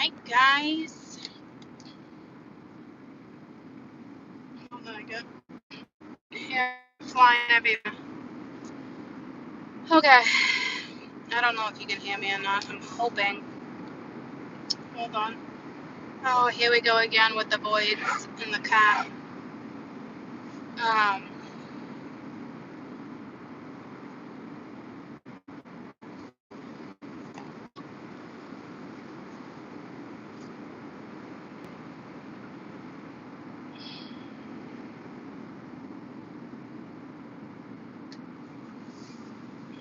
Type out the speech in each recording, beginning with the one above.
Hi guys. Hold on, I got hair flying everywhere. Okay. I don't know if you can hear me or not. I'm hoping. Hold on. Oh, here we go again with the voids in the car. Um,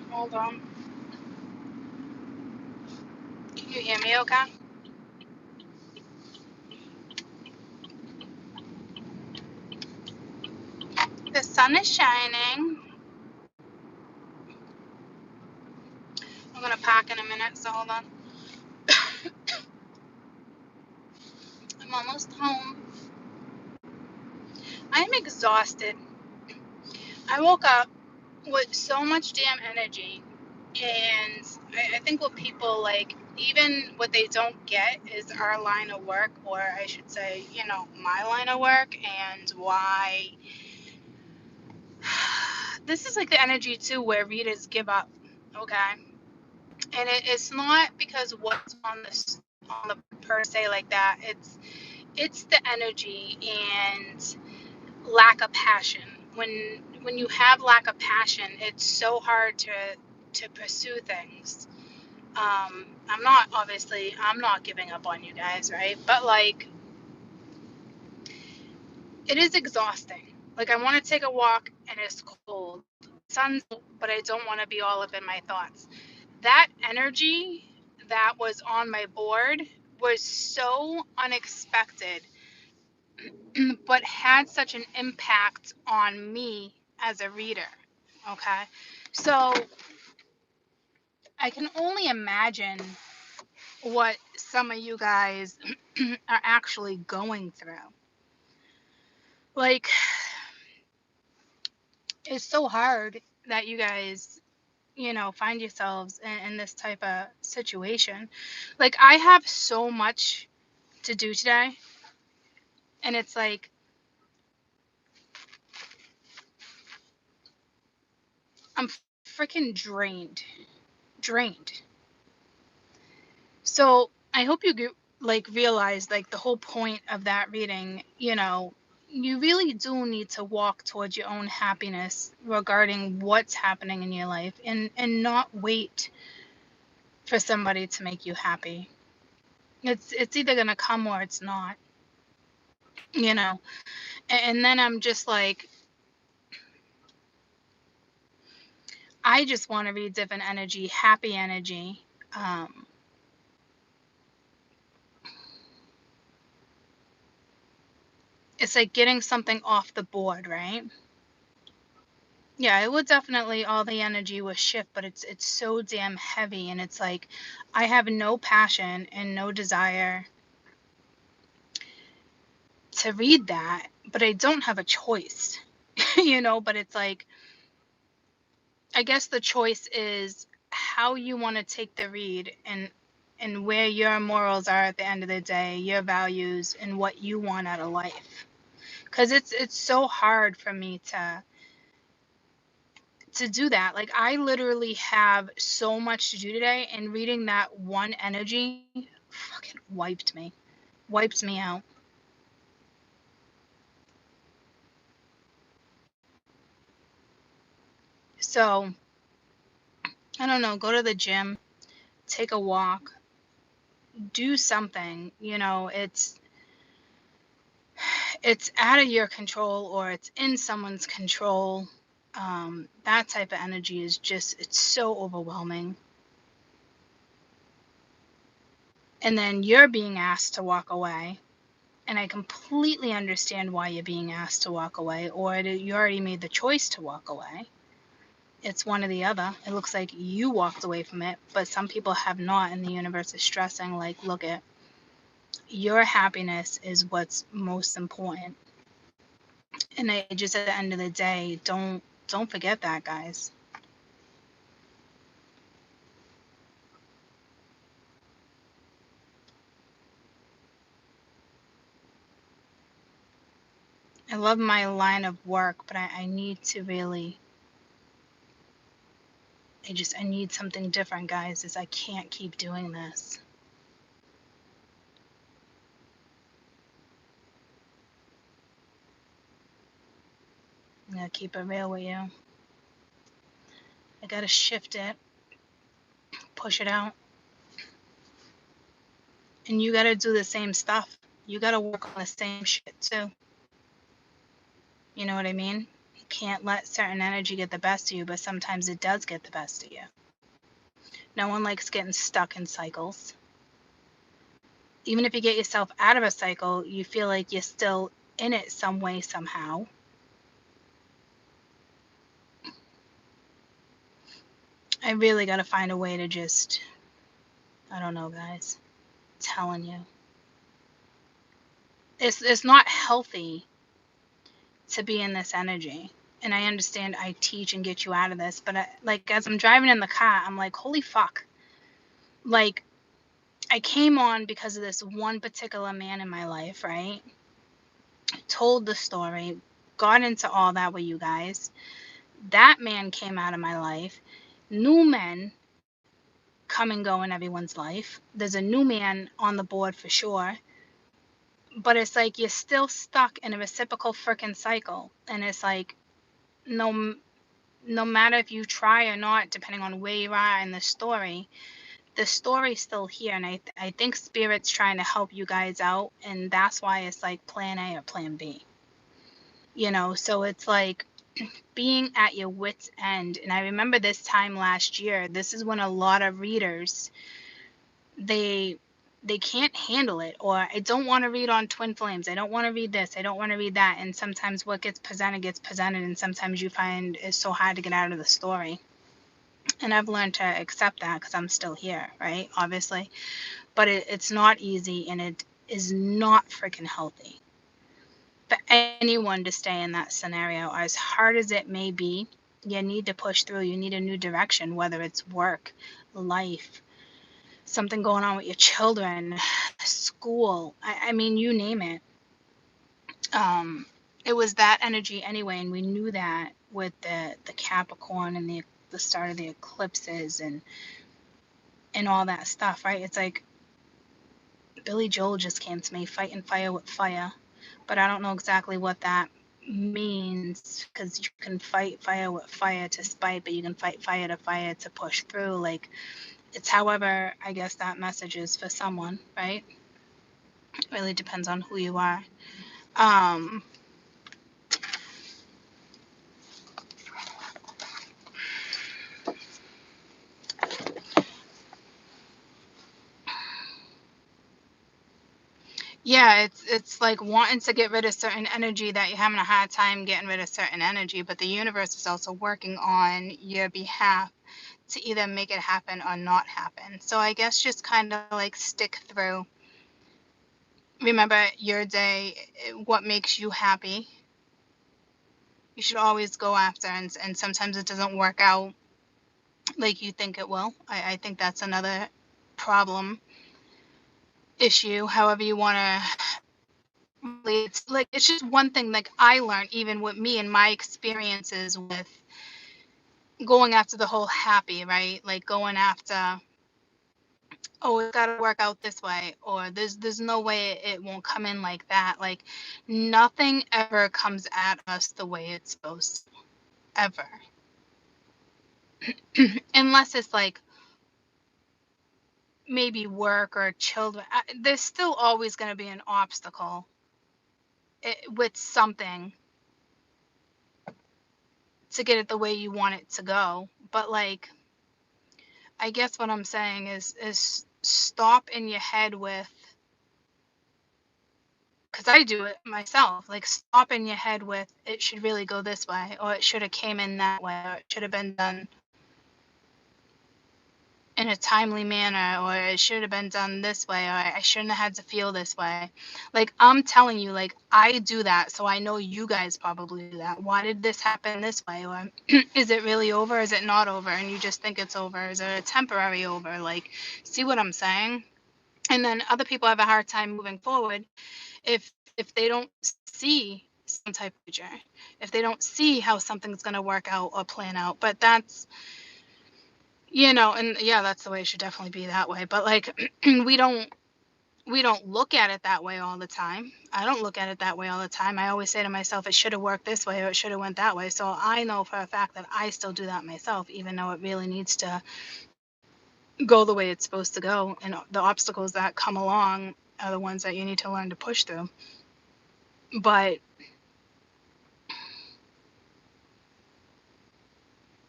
Hold on. Can you hear me okay? The sun is shining. I'm gonna park in a minute, so hold on. I'm almost home. I'm exhausted. I woke up with so much damn energy, and I think what people like, even what they don't get is our line of work, or I should say, my line of work, and why this is like the energy too where readers give up. Okay, and it's not because what's on the per se like that. It's the energy and lack of passion. When you have lack of passion, it's so hard to pursue things. I'm not giving up on you guys, right? But like, it is exhausting. Like, I want to take a walk and it's cold, sun's, but I don't want to be all up in my thoughts. That energy that was on my board was so unexpected, but had such an impact on me as a reader. Okay, so I can only imagine what some of you guys are actually going through. Like, it's so hard that you guys, find yourselves in this type of situation. Like, I have so much to do today, and it's like, I'm freaking drained. So I hope you like realize like the whole point of that reading. You really do need to walk towards your own happiness regarding what's happening in your life, and not wait for somebody to make you happy. It's either gonna come or it's not. you know and then I'm just like, I just want to read different energy, happy energy. It's like getting something off the board, right? Yeah, it would definitely, all the energy will shift, but it's so damn heavy, and it's like I have no passion and no desire to read that, but I don't have a choice. But it's like, I guess the choice is how you want to take the read, and where your morals are at the end of the day, your values, and what you want out of life. Because it's so hard for me to do that. Like, I literally have so much to do today, and reading that one energy fucking wiped me out. So I don't know, go to the gym, take a walk, do something. It's out of your control, or it's in someone's control. That type of energy is just, it's so overwhelming. And then you're being asked to walk away, and I completely understand why you're being asked to walk away, or you already made the choice to walk away. It's one or the other. It looks like you walked away from it, but some people have not, and the universe is stressing, like, look, at your happiness is what's most important. And I just, at the end of the day, don't forget that, guys. I love my line of work, but I need to really, I need something different, guys, as I can't keep doing this. I'm gonna keep it real with you. I gotta shift it, push it out. And you gotta do the same stuff. You gotta work on the same shit too. You know what I mean? You can't let certain energy get the best of you, but sometimes it does get the best of you. No one likes getting stuck in cycles. Even if you get yourself out of a cycle, you feel like you're still in it some way, somehow. I really gotta find a way to just, I don't know, guys. I'm telling you. It's not healthy to be in this energy. And I understand I teach and get you out of this, but like as I'm driving in the car, I'm like, holy fuck. Like, I came on because of this one particular man in my life, right? Told the story, got into all that with you guys. That man came out of my life. New men come and go in everyone's life. There's a new man on the board for sure. But it's like you're still stuck in a reciprocal freaking cycle. And it's like, no matter if you try or not, depending on where you are in the story's still here. And I think Spirit's trying to help you guys out. And that's why it's like plan A or plan B. You know, so it's like being at your wit's end. And I remember this time last year, this is when a lot of readers, they can't handle it, or I don't want to read on twin flames, I don't want to read this, I don't want to read that. And sometimes what gets presented, and sometimes you find it's so hard to get out of the story. And I've learned to accept that because I'm still here, right? Obviously. But it's not easy, and it is not freaking healthy for anyone to stay in that scenario. As hard as it may be, you need to push through. You need a new direction, whether it's work, life, something going on with your children, school. I mean, you name it. It was that energy anyway, and we knew that with the Capricorn and the start of the eclipses and all that stuff, right? It's like Billy Joel just came to me, fighting fire with fire, but I don't know exactly what that means, because you can fight fire with fire to spite, but you can fight fire to push through. Like, it's however I guess that message is for someone, right? It really depends on who you are. Yeah, it's like wanting to get rid of certain energy, that you're having a hard time getting rid of certain energy, but the universe is also working on your behalf to either make it happen or not happen. So I guess just kind of like stick through. Remember your day, what makes you happy. You should always go after, and sometimes it doesn't work out like you think it will. I think that's another problem, issue, however you want to. It's like, it's just one thing, like I learned even with me and my experiences with going after the whole happy, right? Like going after, oh, it's got to work out this way, or there's no way it won't come in like that. Like, nothing ever comes at us the way it's supposed to, ever. Unless it's like maybe work or children. There's still always going to be an obstacle with something to get it the way you want it to go. But like, I guess what I'm saying is stop in your head with, because I do it myself, like stop in your head with, it should really go this way, or it should have came in that way, or it should have been done in a timely manner, or it should have been done this way, or I shouldn't have had to feel this way. Like, I'm telling you, like, I do that, so I know you guys probably do that. Why did this happen this way? Or is it really over? Is it not over? And you just think it's over. Is it a temporary over? Like, see what I'm saying? And then other people have a hard time moving forward if they don't see some type of future. If they don't see how something's going to work out or plan out. But that's, and yeah, that's the way it should definitely be that way. But like, we don't look at it that way all the time. I don't look at it that way all the time. I always say to myself, it should have worked this way or it should have went that way. So I know for a fact that I still do that myself, even though it really needs to go the way it's supposed to go. And the obstacles that come along are the ones that you need to learn to push through. But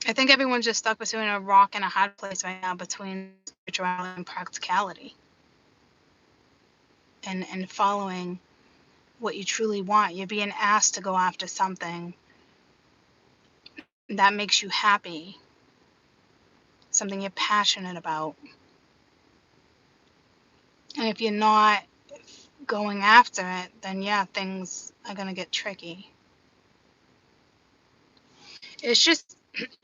I think everyone's just stuck between a rock and a hard place right now, between spirituality and practicality, and following what you truly want. You're being asked to go after something that makes you happy, something you're passionate about. And if you're not going after it, then yeah, things are going to get tricky. It's just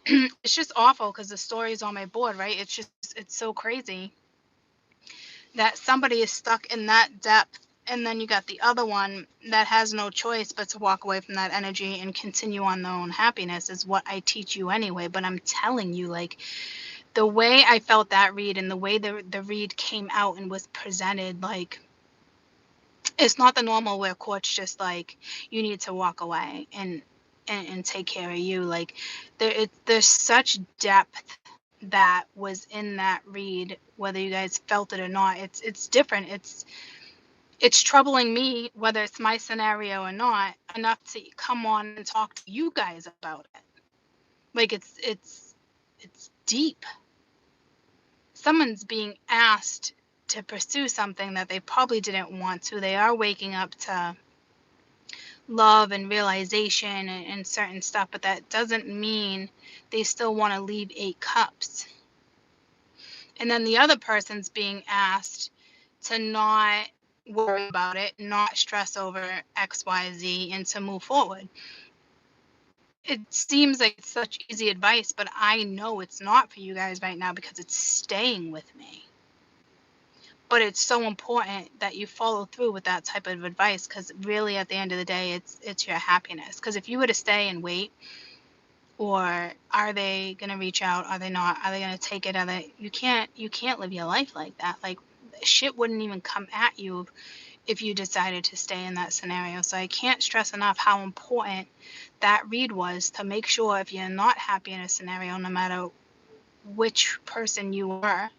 it's just awful because the story's on my board, right? It's so crazy that somebody is stuck in that depth, and then you got the other one that has no choice but to walk away from that energy and continue on their own happiness, is what I teach you anyway. But I'm telling you, like, the way I felt that read and the way the read came out and was presented, like, it's not the normal where courts just like, you need to walk away and take care of you. Like, there's such depth that was in that read, whether you guys felt it or not. It's different. It's troubling me, whether it's my scenario or not, enough to come on and talk to you guys about it. Like, it's deep. Someone's being asked to pursue something that they probably didn't want to. They are waking up to love and realization and certain stuff, but that doesn't mean they still want to leave 8 cups. And then the other person's being asked to not worry about it, not stress over X, Y, Z, and to move forward. It seems like it's such easy advice, but I know it's not for you guys right now because it's staying with me. But it's so important that you follow through with that type of advice, because really at the end of the day, it's your happiness. Because if you were to stay and wait, or are they going to reach out? Are they not? Are they going to take it? You can't live your life like that. Like, shit wouldn't even come at you if you decided to stay in that scenario. So I can't stress enough how important that read was, to make sure if you're not happy in a scenario, no matter which person you are,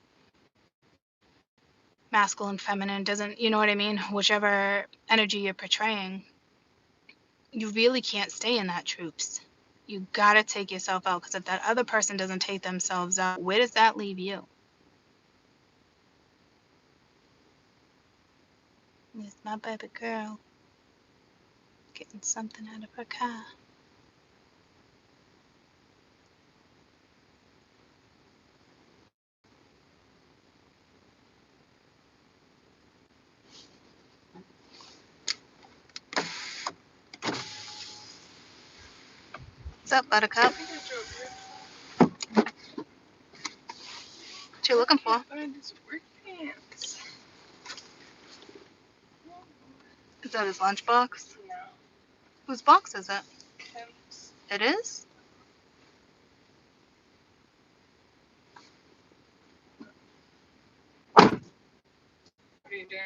masculine, feminine, doesn't, you know what I mean? Whichever energy you're portraying, you really can't stay in that, troops. You gotta take yourself out, because if that other person doesn't take themselves out, where does that leave you? It's my baby girl getting something out of her car. What's up, Buttercup? What you looking for? Is that his lunchbox? No. Whose box is it? Kim's. It is? What are you doing?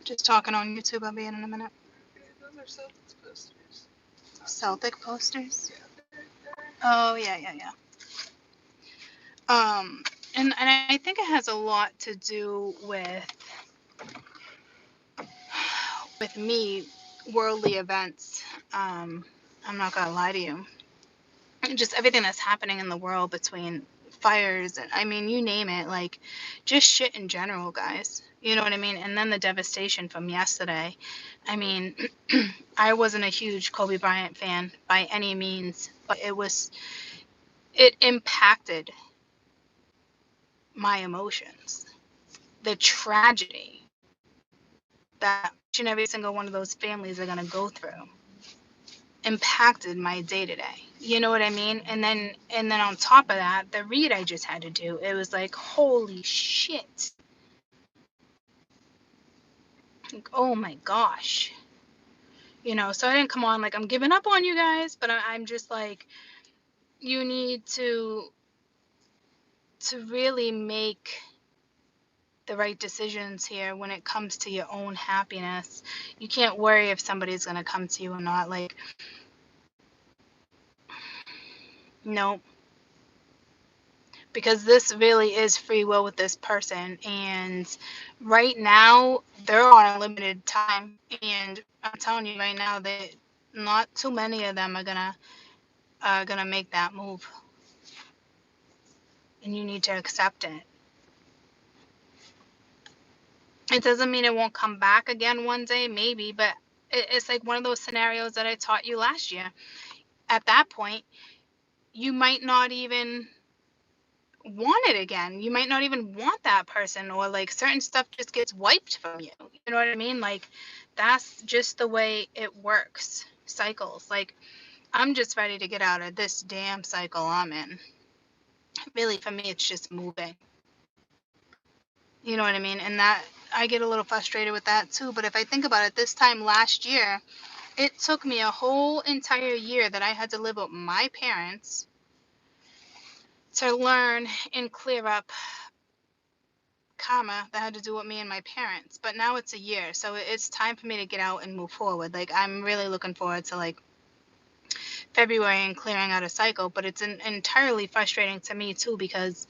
Just talking on YouTube. I'll be in a minute. Okay, those are Celtics posters. Celtic posters? Yeah. Oh, yeah. And I think it has a lot to do with me, worldly events. I'm not gonna lie to you. Just everything that's happening in the world, between fires and, I mean, you name it, like, just shit in general, guys. You know what I mean? And then the devastation from yesterday. I mean, I wasn't a huge Kobe Bryant fan by any means, but it impacted my emotions. The tragedy that each and every single one of those families are going to go through impacted my day-to-day. You know what I mean? And then on top of that, the read I just had to do, it was like, holy shit. Like, oh my gosh. So I didn't come on like I'm giving up on you guys, but I'm just like, you need to really make the right decisions here when it comes to your own happiness. You can't worry if somebody's going to come to you or not. Like, no, because this really is free will with this person, and right now they're on a limited time, and I'm telling you right now that not too many of them are gonna make that move, and you need to accept it. It doesn't mean it won't come back again one day, maybe, but it's like one of those scenarios that I taught you last year. At that point, you might not even want it again. You might not even want that person, or like certain stuff just gets wiped from you. You know what I mean? Like, that's just the way it works. Cycles. Like, I'm just ready to get out of this damn cycle I'm in. Really, for me, it's just moving. You know what I mean? And that, I get a little frustrated with that too. But if I think about it, this time last year, it took me a whole entire year that I had to live with my parents to learn and clear up karma that had to do with me and my parents. But now it's a year, so it's time for me to get out and move forward. Like, I'm really looking forward to like February and clearing out a cycle, but it's entirely frustrating to me too, because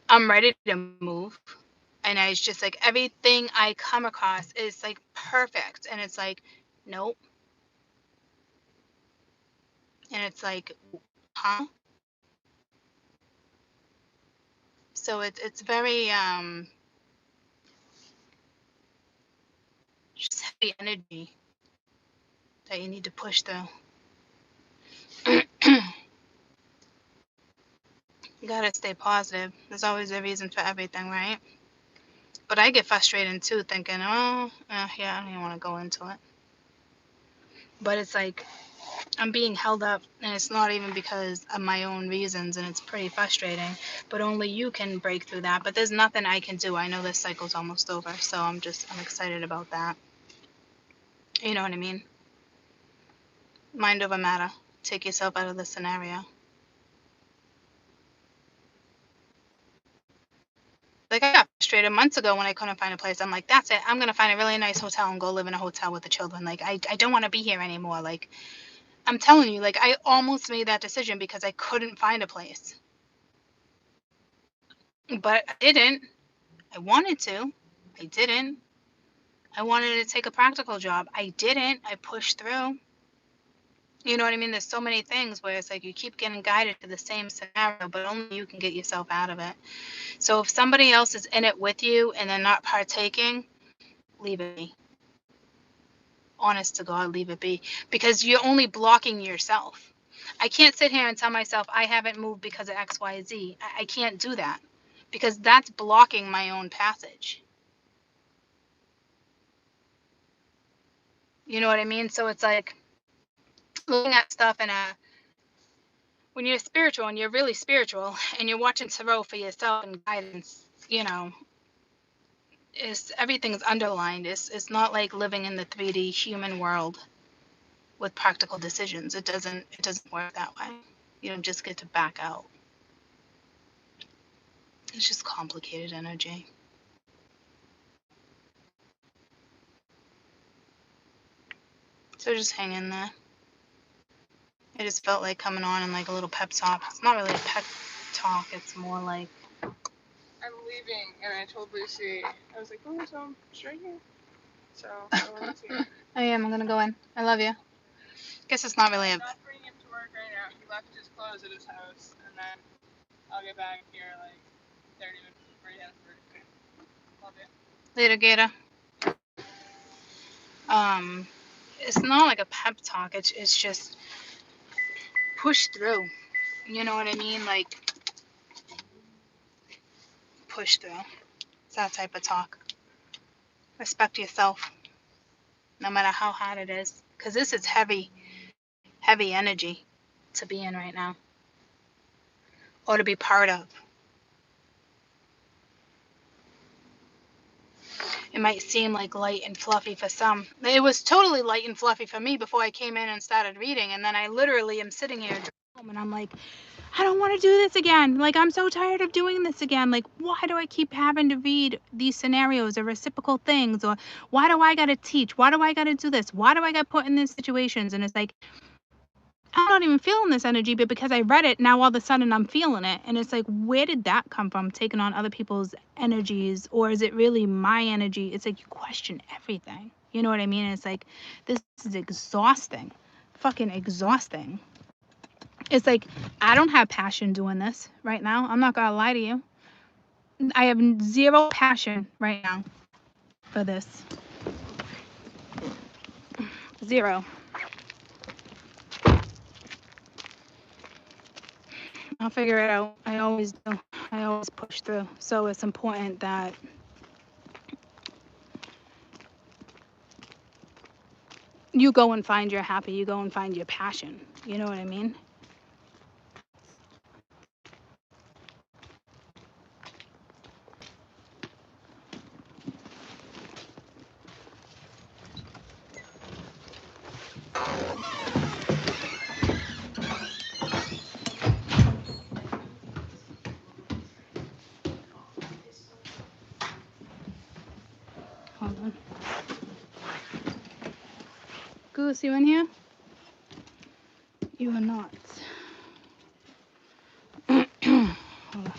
I'm ready to move, and it's just like everything I come across is like perfect, and it's like, nope. And it's like, huh? So it's very just heavy energy that you need to push through. You gotta stay positive. There's always a reason for everything, right? But I get frustrated too, thinking, oh, yeah, I don't even want to go into it. But it's like, I'm being held up, and it's not even because of my own reasons, and it's pretty frustrating. But only you can break through that. But there's nothing I can do. I know this cycle's almost over, so I'm excited about that. You know what I mean? Mind over matter. Take yourself out of the scenario. Like, I got frustrated months ago when I couldn't find a place. I'm like, that's it. I'm going to find a really nice hotel and go live in a hotel with the children. Like, I don't want to be here anymore. Like, I'm telling you, like, I almost made that decision because I couldn't find a place. But I didn't. I wanted to. I didn't. I wanted to take a practical job. I didn't. I pushed through. You know what I mean? There's so many things where it's like you keep getting guided to the same scenario, but only you can get yourself out of it. So if somebody else is in it with you and they're not partaking, leave it be. Honest to God, leave it be. Because you're only blocking yourself. I can't sit here and tell myself I haven't moved because of X, Y, Z. I can't do that, because that's blocking my own passage. You know what I mean? So it's like looking at stuff in a, when you're spiritual and you're really spiritual and you're watching tarot for yourself and guidance, everything's underlined. It's not like living in the 3D human world with practical decisions. It doesn't work that way. You don't just get to back out. It's just complicated energy. So just hang in there. I just felt like coming on and like a little pep talk. It's not really a pep talk. It's more like, I'm leaving, and I told Lucy, I was like, oh, so I'm straight here. So I want to see. I am. I'm gonna go in. I love you. Guess it's not really a. I'm not bringing him to work right now. He left his clothes at his house, and then I'll get back here like 30 minutes before he has work. Love you. Later, Gator. It's not like a pep talk. It's just push through. You know what I mean? Like, push through. It's that type of talk. Respect yourself, no matter how hard it is, because this is heavy energy to be in right now, or to be part of. It might seem like light and fluffy for some. It was totally light and fluffy for me before I came in and started reading. And then I literally am sitting here and I'm like, I don't want to do this again. Like, I'm so tired of doing this again. Like, why do I keep having to read these scenarios or reciprocal things? Or why do I got to teach? Why do I got to do this? Why do I got put in these situations? And it's like, I'm not even feeling this energy, but because I read it, now all of a sudden I'm feeling it. And it's like, where did that come from? Taking on other people's energies, or is it really my energy? It's like you question everything. You know what I mean? It's like, this is exhausting. Fucking exhausting. It's like, I don't have passion doing this right now. I'm not gonna lie to you. I have zero passion right now for this. Zero. I'll figure it out. I always do. I always push through. So it's important that you go and find your happy. You go and find your passion. You know what I mean? Hold on. Goose, you in here? You are not. Hold on.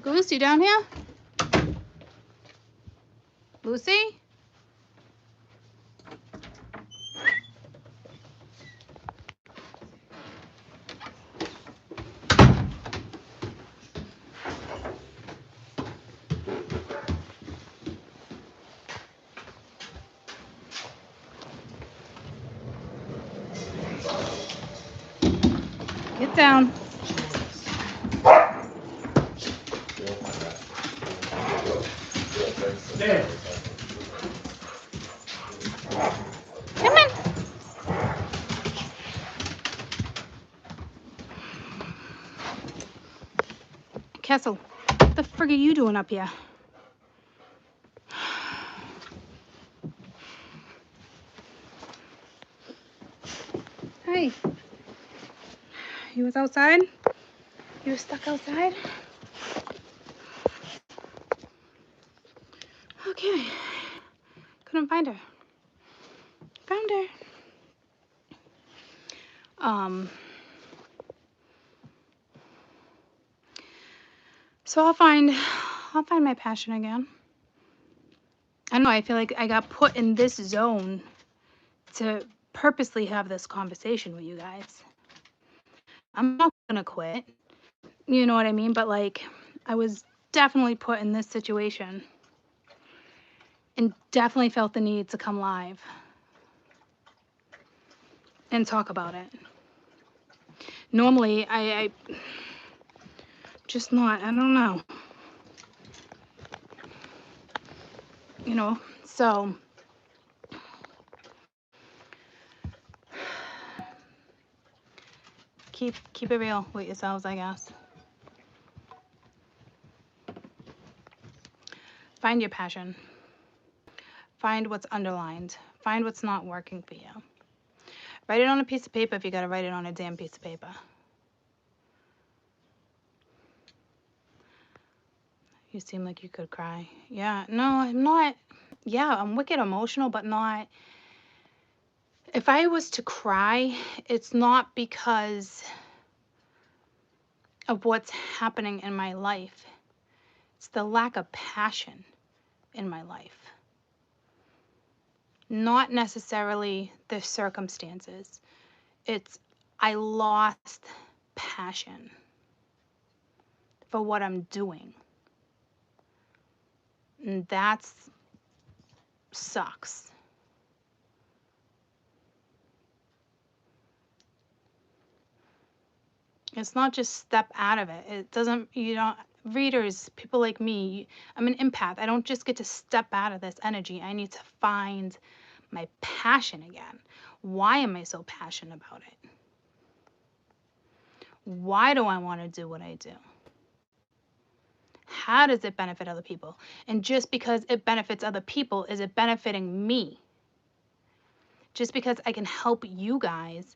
Goose, you down here? Lucy? Get down. Come on. Kessel, what the frig are you doing up here? Hey. You was outside? You were stuck outside? Okay. Couldn't find her. Found her. So I'll find my passion again. I don't know, I feel like I got put in this zone to purposely have this conversation with you guys. I'm not gonna quit. You know what I mean? But like, I was definitely put in this situation and definitely felt the need to come live and talk about it. Normally, I just not, I don't know. You know, so keep it real with yourselves, I guess. Find your passion. Find what's underlined. Find what's not working for you. Write it on a piece of paper if you gotta write it on a damn piece of paper. You seem like you could cry. Yeah, no, I'm not. Yeah, I'm wicked emotional, but not. If I was to cry, it's not because of what's happening in my life. It's the lack of passion in my life. Not necessarily the circumstances. It's I lost passion for what I'm doing. And that's sucks. It's not just step out of it. It doesn't, you know, readers, people like me, I'm an empath. I don't just get to step out of this energy. I need to find my passion again. Why am I so passionate about it? Why do I want to do what I do? How does it benefit other people? And just because it benefits other people, is it benefiting me? Just because I can help you guys,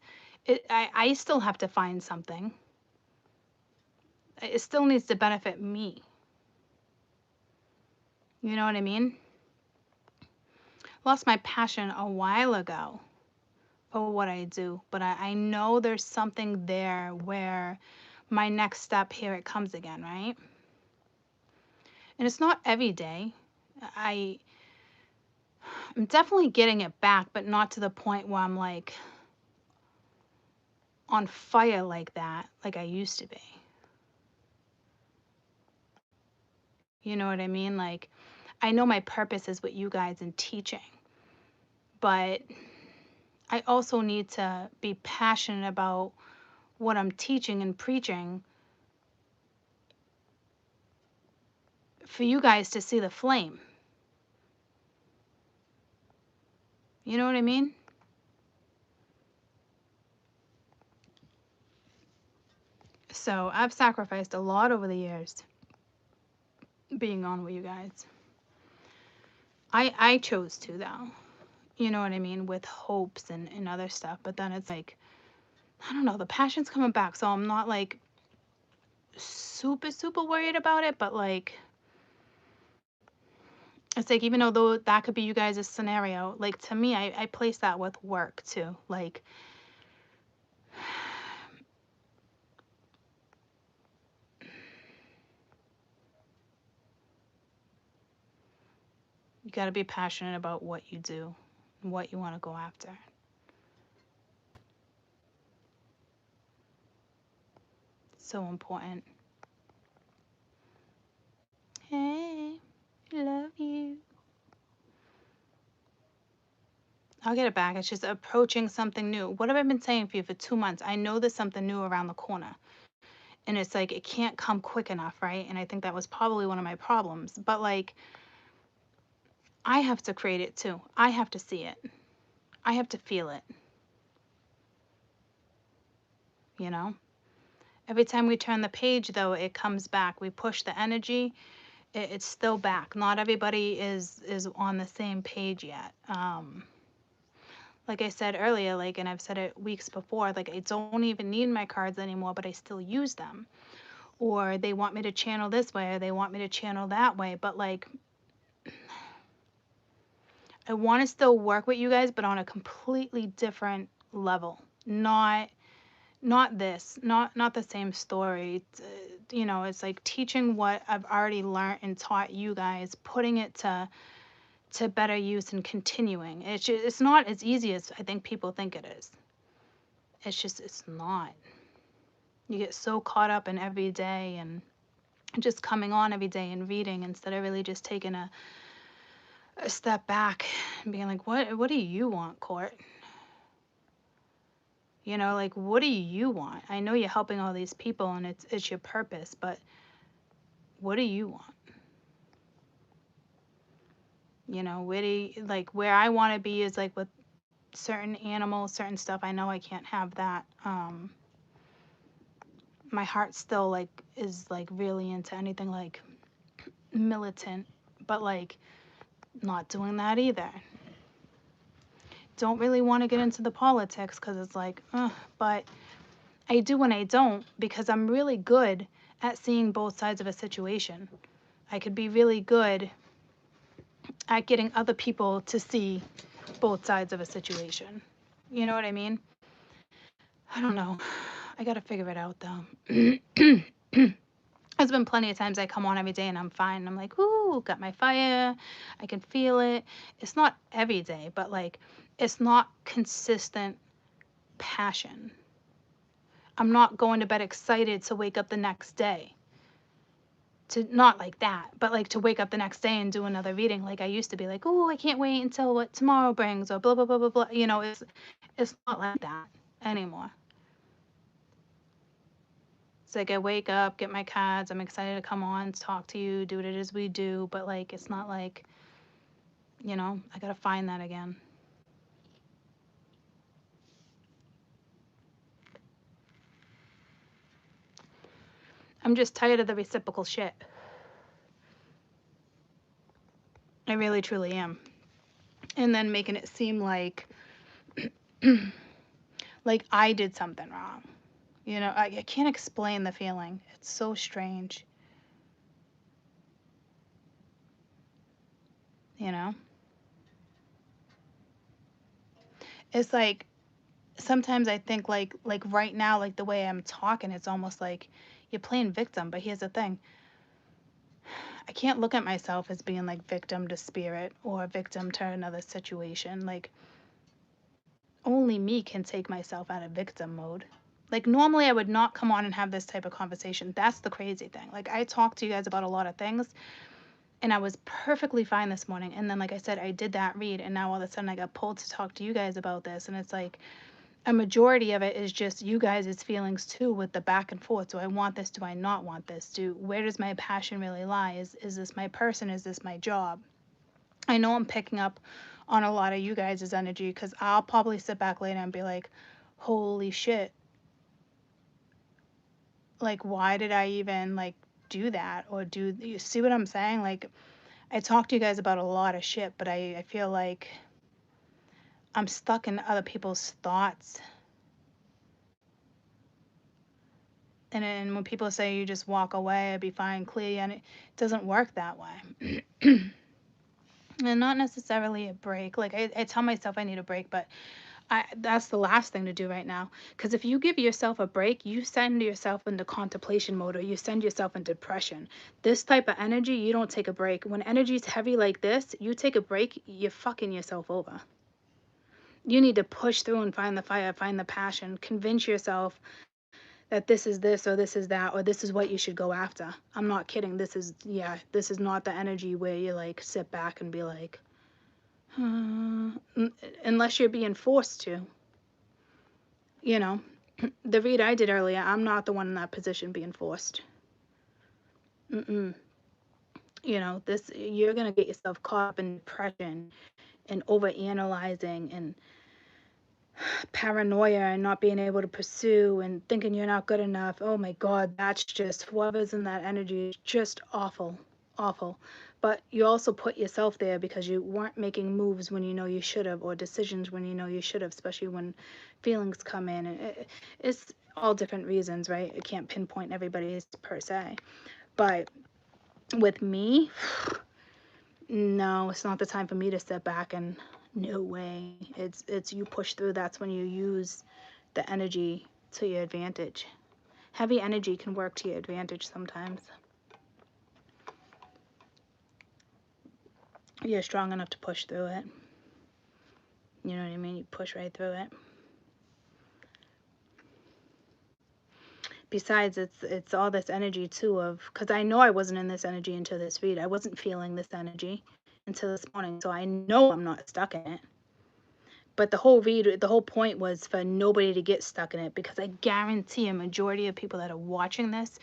I still have to find something. It still needs to benefit me. You know what I mean? Lost my passion a while ago for what I do, but I know there's something there where my next step, here it comes again, right? And it's not every day. I'm definitely getting it back, but not to the point where I'm like on fire like that, like I used to be. You know what I mean? Like, I know my purpose is with you guys in teaching, but I also need to be passionate about what I'm teaching and preaching for you guys to see the flame. You know what I mean? So I've sacrificed a lot over the years being on with you guys. I chose to, though. You know what I mean? With hopes and other stuff. But then it's like, I don't know, the passion's coming back. So I'm not like super, super worried about it. But like, it's like, even though that could be you guys' scenario, like to me, I place that with work too. Like, you got to be passionate about what you do, what you want to go after. So important. Hey, love you. I'll get it back. It's just approaching something new. What have I been saying for you for 2 months? I know there's something new around the corner. And it's like, it can't come quick enough, right? And I think that was probably one of my problems. But like, I have to create it too. I have to see it. I have to feel it. You know? Every time we turn the page, though, it comes back. We push the energy. It's still back. Not everybody is on the same page yet. Like I said earlier, like, and I've said it weeks before, like, I don't even need my cards anymore, but I still use them. Or they want me to channel this way, or they want me to channel that way. But like, I want to still work with you guys, but on a completely different level. Not this, not the same story. You know, it's like teaching what I've already learned and taught you guys, putting it to better use and continuing. It's not as easy as I think people think it is. It's not. You get so caught up in every day and just coming on every day and reading instead of really just taking a step back and being like, what do you want, Court? You know, like, what do you want? I know you're helping all these people and it's your purpose, but what do you want? You know, where I want to be is like with certain animals, certain stuff. I know I can't have that. My heart still like is like really into anything like militant, but like not doing that either. Don't really want to get into the politics because it's like, but I do when I don't, because I'm really good at seeing both sides of a situation. I could be really good at getting other people to see both sides of a situation. You know what I mean? I don't know. I got to figure it out though. There's been plenty of times I come on every day and I'm fine. I'm like, ooh, got my fire. I can feel it. It's not every day, but like, it's not consistent passion. I'm not going to bed excited to wake up the next day. To not like that, but like to wake up the next day and do another reading like I used to be like, oh, I can't wait until what tomorrow brings or blah blah blah blah blah. You know, it's not like that anymore. It's like I wake up, get my cards, I'm excited to come on, talk to you, do what it is we do, but like it's not like, you know, I gotta find that again. I'm just tired of the reciprocal shit. I really truly am. And then making it seem like like I did something wrong. You know, I can't explain the feeling. It's so strange. You know? It's like sometimes I think like right now, like the way I'm talking, it's almost like you're playing victim. But here's the thing. I can't look at myself as being like victim to spirit or victim to another situation. Like only me can take myself out of victim mode. Like normally I would not come on and have this type of conversation. That's the crazy thing. Like I talked to you guys about a lot of things and I was perfectly fine this morning. And then like I said, I did that read and now all of a sudden I got pulled to talk to you guys about this. And it's like a majority of it is just you guys' feelings too with the back and forth. Do I want this? Do I not want this? Where does my passion really lie? Is this my person? Is this my job? I know I'm picking up on a lot of you guys' energy because I'll probably sit back later and be like, holy shit. Like, why did I even like do that? Or you see what I'm saying? Like, I talked to you guys about a lot of shit, but I feel like I'm stuck in other people's thoughts. And when people say you just walk away, I'd be fine, clear, and it doesn't work that way. And not necessarily a break. Like I tell myself I need a break, but that's the last thing to do right now. Because if you give yourself a break, you send yourself into contemplation mode or you send yourself into depression. This type of energy, you don't take a break. When energy's heavy like this, you take a break, you're fucking yourself over. You need to push through and find the fire, find the passion, convince yourself that this is this or this is that or this is what you should go after. I'm not kidding. This is not the energy where you like sit back and be like, unless you're being forced to. You know, the read I did earlier, I'm not the one in that position being forced. You know, you're gonna get yourself caught up in depression and over analyzing and paranoia and not being able to pursue and thinking you're not good enough. Oh my God, that's just whoever's in that energy is just awful, awful. But you also put yourself there because you weren't making moves when you know you should have, or decisions when you know you should have, especially when feelings come in. And it's all different reasons, right? I can't pinpoint everybody's per se. But with me, no, it's not the time for me to step back and no way. It's you push through. That's when you use the energy to your advantage. Heavy energy can work to your advantage sometimes. You're strong enough to push through it. You know what I mean? You push right through it. Besides, it's all this energy too of, because I know I wasn't in this energy until this read. I wasn't feeling this energy until this morning, so I know I'm not stuck in it. But the whole point was for nobody to get stuck in it, because I guarantee a majority of people that are watching this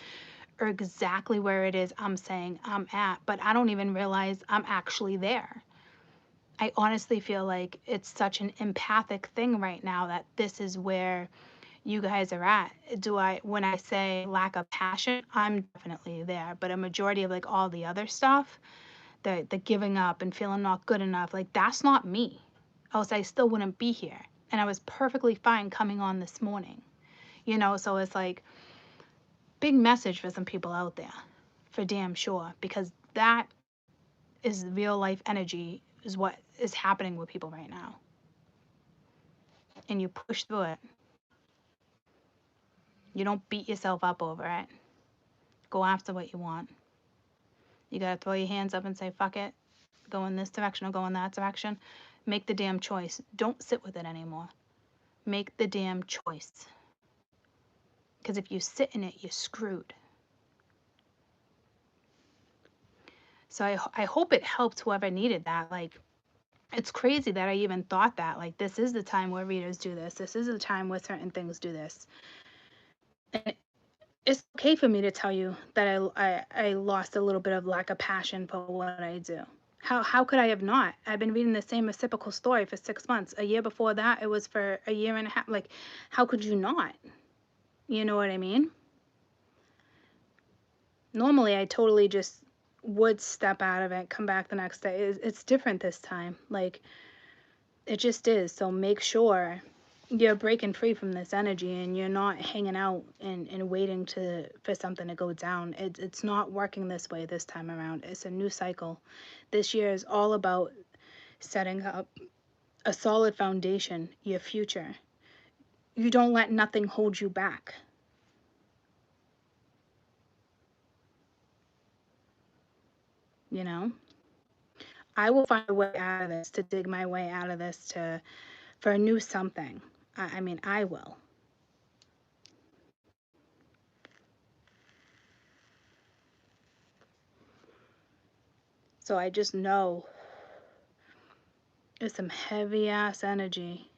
are exactly where it is I'm saying I'm at, but I don't even realize I'm actually there. I honestly feel like it's such an empathic thing right now that this is where you guys are at. When I say lack of passion, I'm definitely there, but a majority of like all the other stuff, the giving up and feeling not good enough, like that's not me. Else I still wouldn't be here. And I was perfectly fine coming on this morning. You know, so it's like big message for some people out there, for damn sure, because that is real life energy, is what is happening with people right now. And you push through it. You don't beat yourself up over it. Go after what you want. You gotta throw your hands up and say, fuck it, go in this direction or go in that direction. Make the damn choice. Don't sit with it anymore. Make the damn choice. Because if you sit in it, you're screwed. So I hope it helped whoever needed that. Like, it's crazy that I even thought that. Like, this is the time where readers do this. This is the time where certain things do this. And it's okay for me to tell you that I lost a little bit of lack of passion for what I do. How could I have not? I've been reading the same reciprocal story for 6 months. A year before that, it was for a year and a half. Like, how could you not? You know what I mean? Normally, I totally just would step out of it, come back the next day. It's different this time. Like, it just is. So make sure you're breaking free from this energy and you're not hanging out and waiting for something to go down. It's not working this way this time around. It's a new cycle. This year is all about setting up a solid foundation, your future. You don't let nothing hold you back. You know? I will find a way out of this, to dig my way out of this, for a new something. I mean, I will. So I just know it's some heavy ass energy.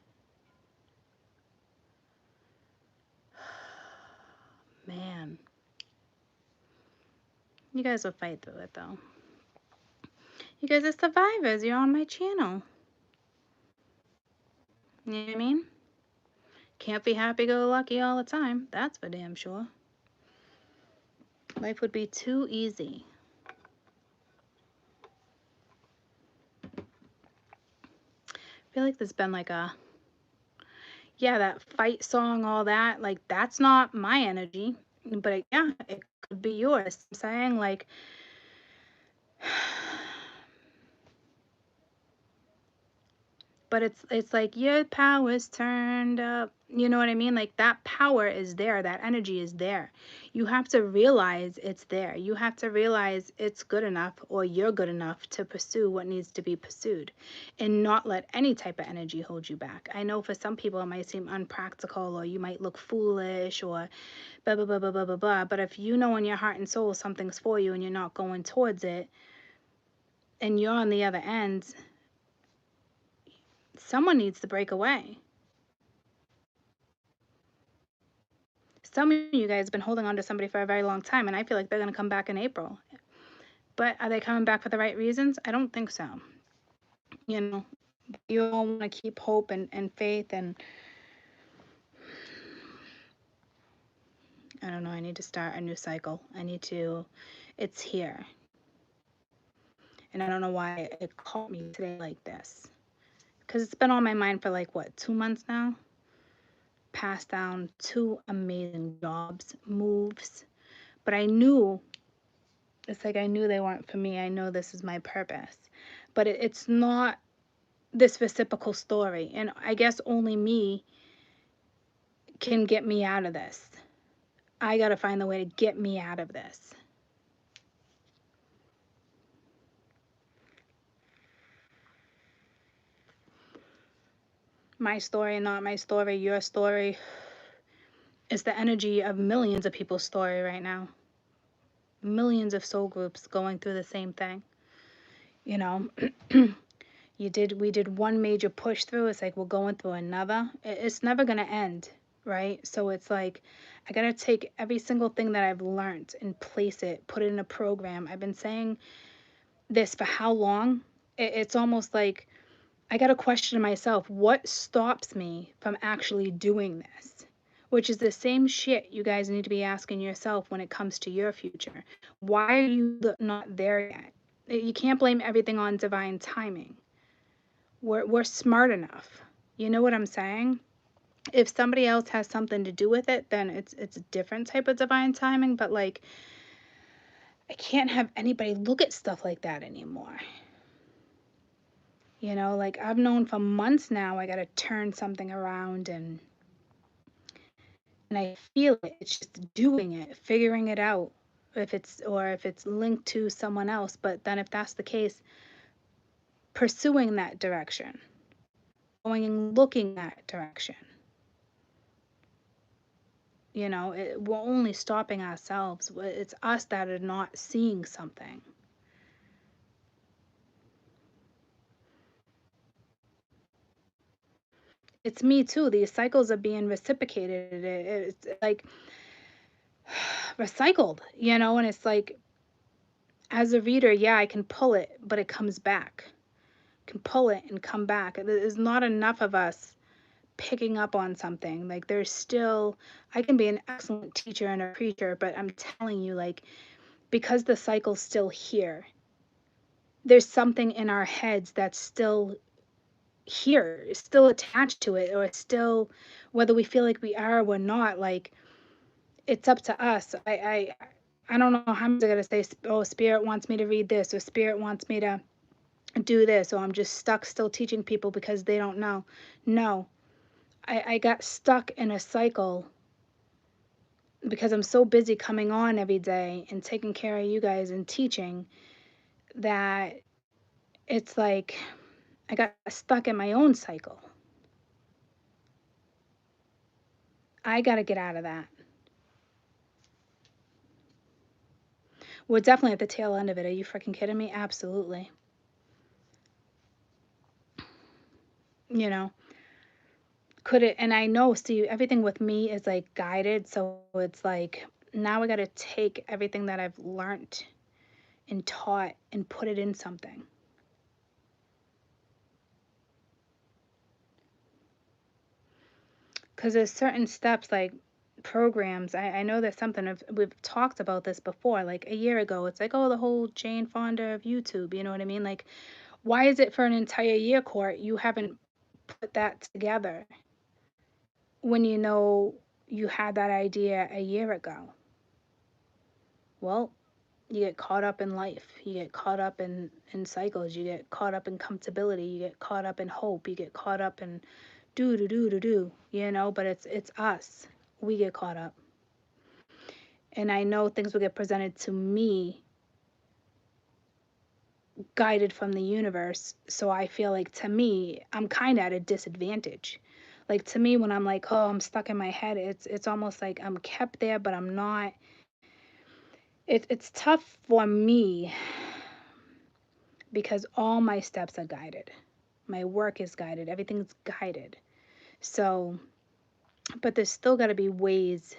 Man, you guys will fight through it though. You guys are survivors. You're on my channel. You know what I mean? Can't be happy-go-lucky all the time. That's for damn sure. Life would be too easy. I feel like there's been like a, yeah, that fight song, all that. Like, that's not my energy. But yeah, it could be yours. I'm saying, like, but it's like your power's turned up. You know what I mean? Like, that power is there, that energy is there. You have to realize it's there. You have to realize it's good enough, or you're good enough to pursue what needs to be pursued, and not let any type of energy hold you back. I know for some people it might seem unpractical, or you might look foolish, or blah blah blah blah blah blah blah. But if you know in your heart and soul something's for you and you're not going towards it, and you're on the other end, someone needs to break away. Some of you guys have been holding on to somebody for a very long time, and I feel like they're going to come back in April. But are they coming back for the right reasons? I don't think so. You know, you all want to keep hope and faith, and I don't know, I need to start a new cycle. It's here. And I don't know why it caught me today like this. Because it's been on my mind for like, what, 2 months now? Passed down 2 amazing jobs, moves. But I knew, it's like I knew they weren't for me. I know this is my purpose. But it's not this reciprocal story. And I guess only me can get me out of this. I got to find the way to get me out of this. My story, not my story, your story. It's the energy of millions of people's story right now. Millions of soul groups going through the same thing. You know, we did one major push through. It's like we're going through another. It's never going to end, right? So it's like I got to take every single thing that I've learned and place it, put it in a program. I've been saying this for how long? It's almost like I got to question myself, what stops me from actually doing this? Which is the same shit you guys need to be asking yourself when it comes to your future. Why are you not there yet? You can't blame everything on divine timing. We're smart enough. You know what I'm saying? If somebody else has something to do with it, then it's a different type of divine timing. But like, I can't have anybody look at stuff like that anymore. You know, like I've known for months now I got to turn something around, and I feel it. It's just doing it, figuring it out, if it's linked to someone else. But then if that's the case, pursuing that direction, going and looking that direction. You know, we're only stopping ourselves. It's us that are not seeing something. It's me too. These cycles are being reciprocated. It's like recycled, you know, and it's like, as a reader, yeah, I can pull it, but it comes back. I can pull it and come back. There's not enough of us picking up on something. Like, there's still, I can be an excellent teacher and a preacher, but I'm telling you, like, because the cycle's still here, there's something in our heads that's still here, still attached to it, or still, whether we feel like we are or not, like, it's up to us. I don't know how I'm gonna say, oh, spirit wants me to read this, or spirit wants me to do this, or I'm just stuck still teaching people because they don't know. No, I got stuck in a cycle because I'm so busy coming on every day and taking care of you guys and teaching, that it's like I got stuck in my own cycle. I got to get out of that. We're definitely at the tail end of it. Are you freaking kidding me? Absolutely. You know, could it, and I know, see, everything with me is like guided. So it's like, now I got to take everything that I've learned and taught and put it in something. Because there's certain steps, like programs. I know there's something, we've talked about this before, like a year ago. It's like, oh, the whole Jane Fonda of YouTube, you know what I mean? Like, why is it for an entire year, Court, you haven't put that together when you know you had that idea a year ago? Well, you get caught up in life. You get caught up in cycles. You get caught up in comfortability. You get caught up in hope. You get caught up in do, you know, but it's us. We get caught up. And I know things will get presented to me guided from the universe. So I feel like, to me, I'm kind of at a disadvantage. Like, to me, when I'm like, oh, I'm stuck in my head, it's almost like I'm kept there, but I'm not. It's tough for me because all my steps are guided. My work is guided. Everything's guided. So, but there's still got to be ways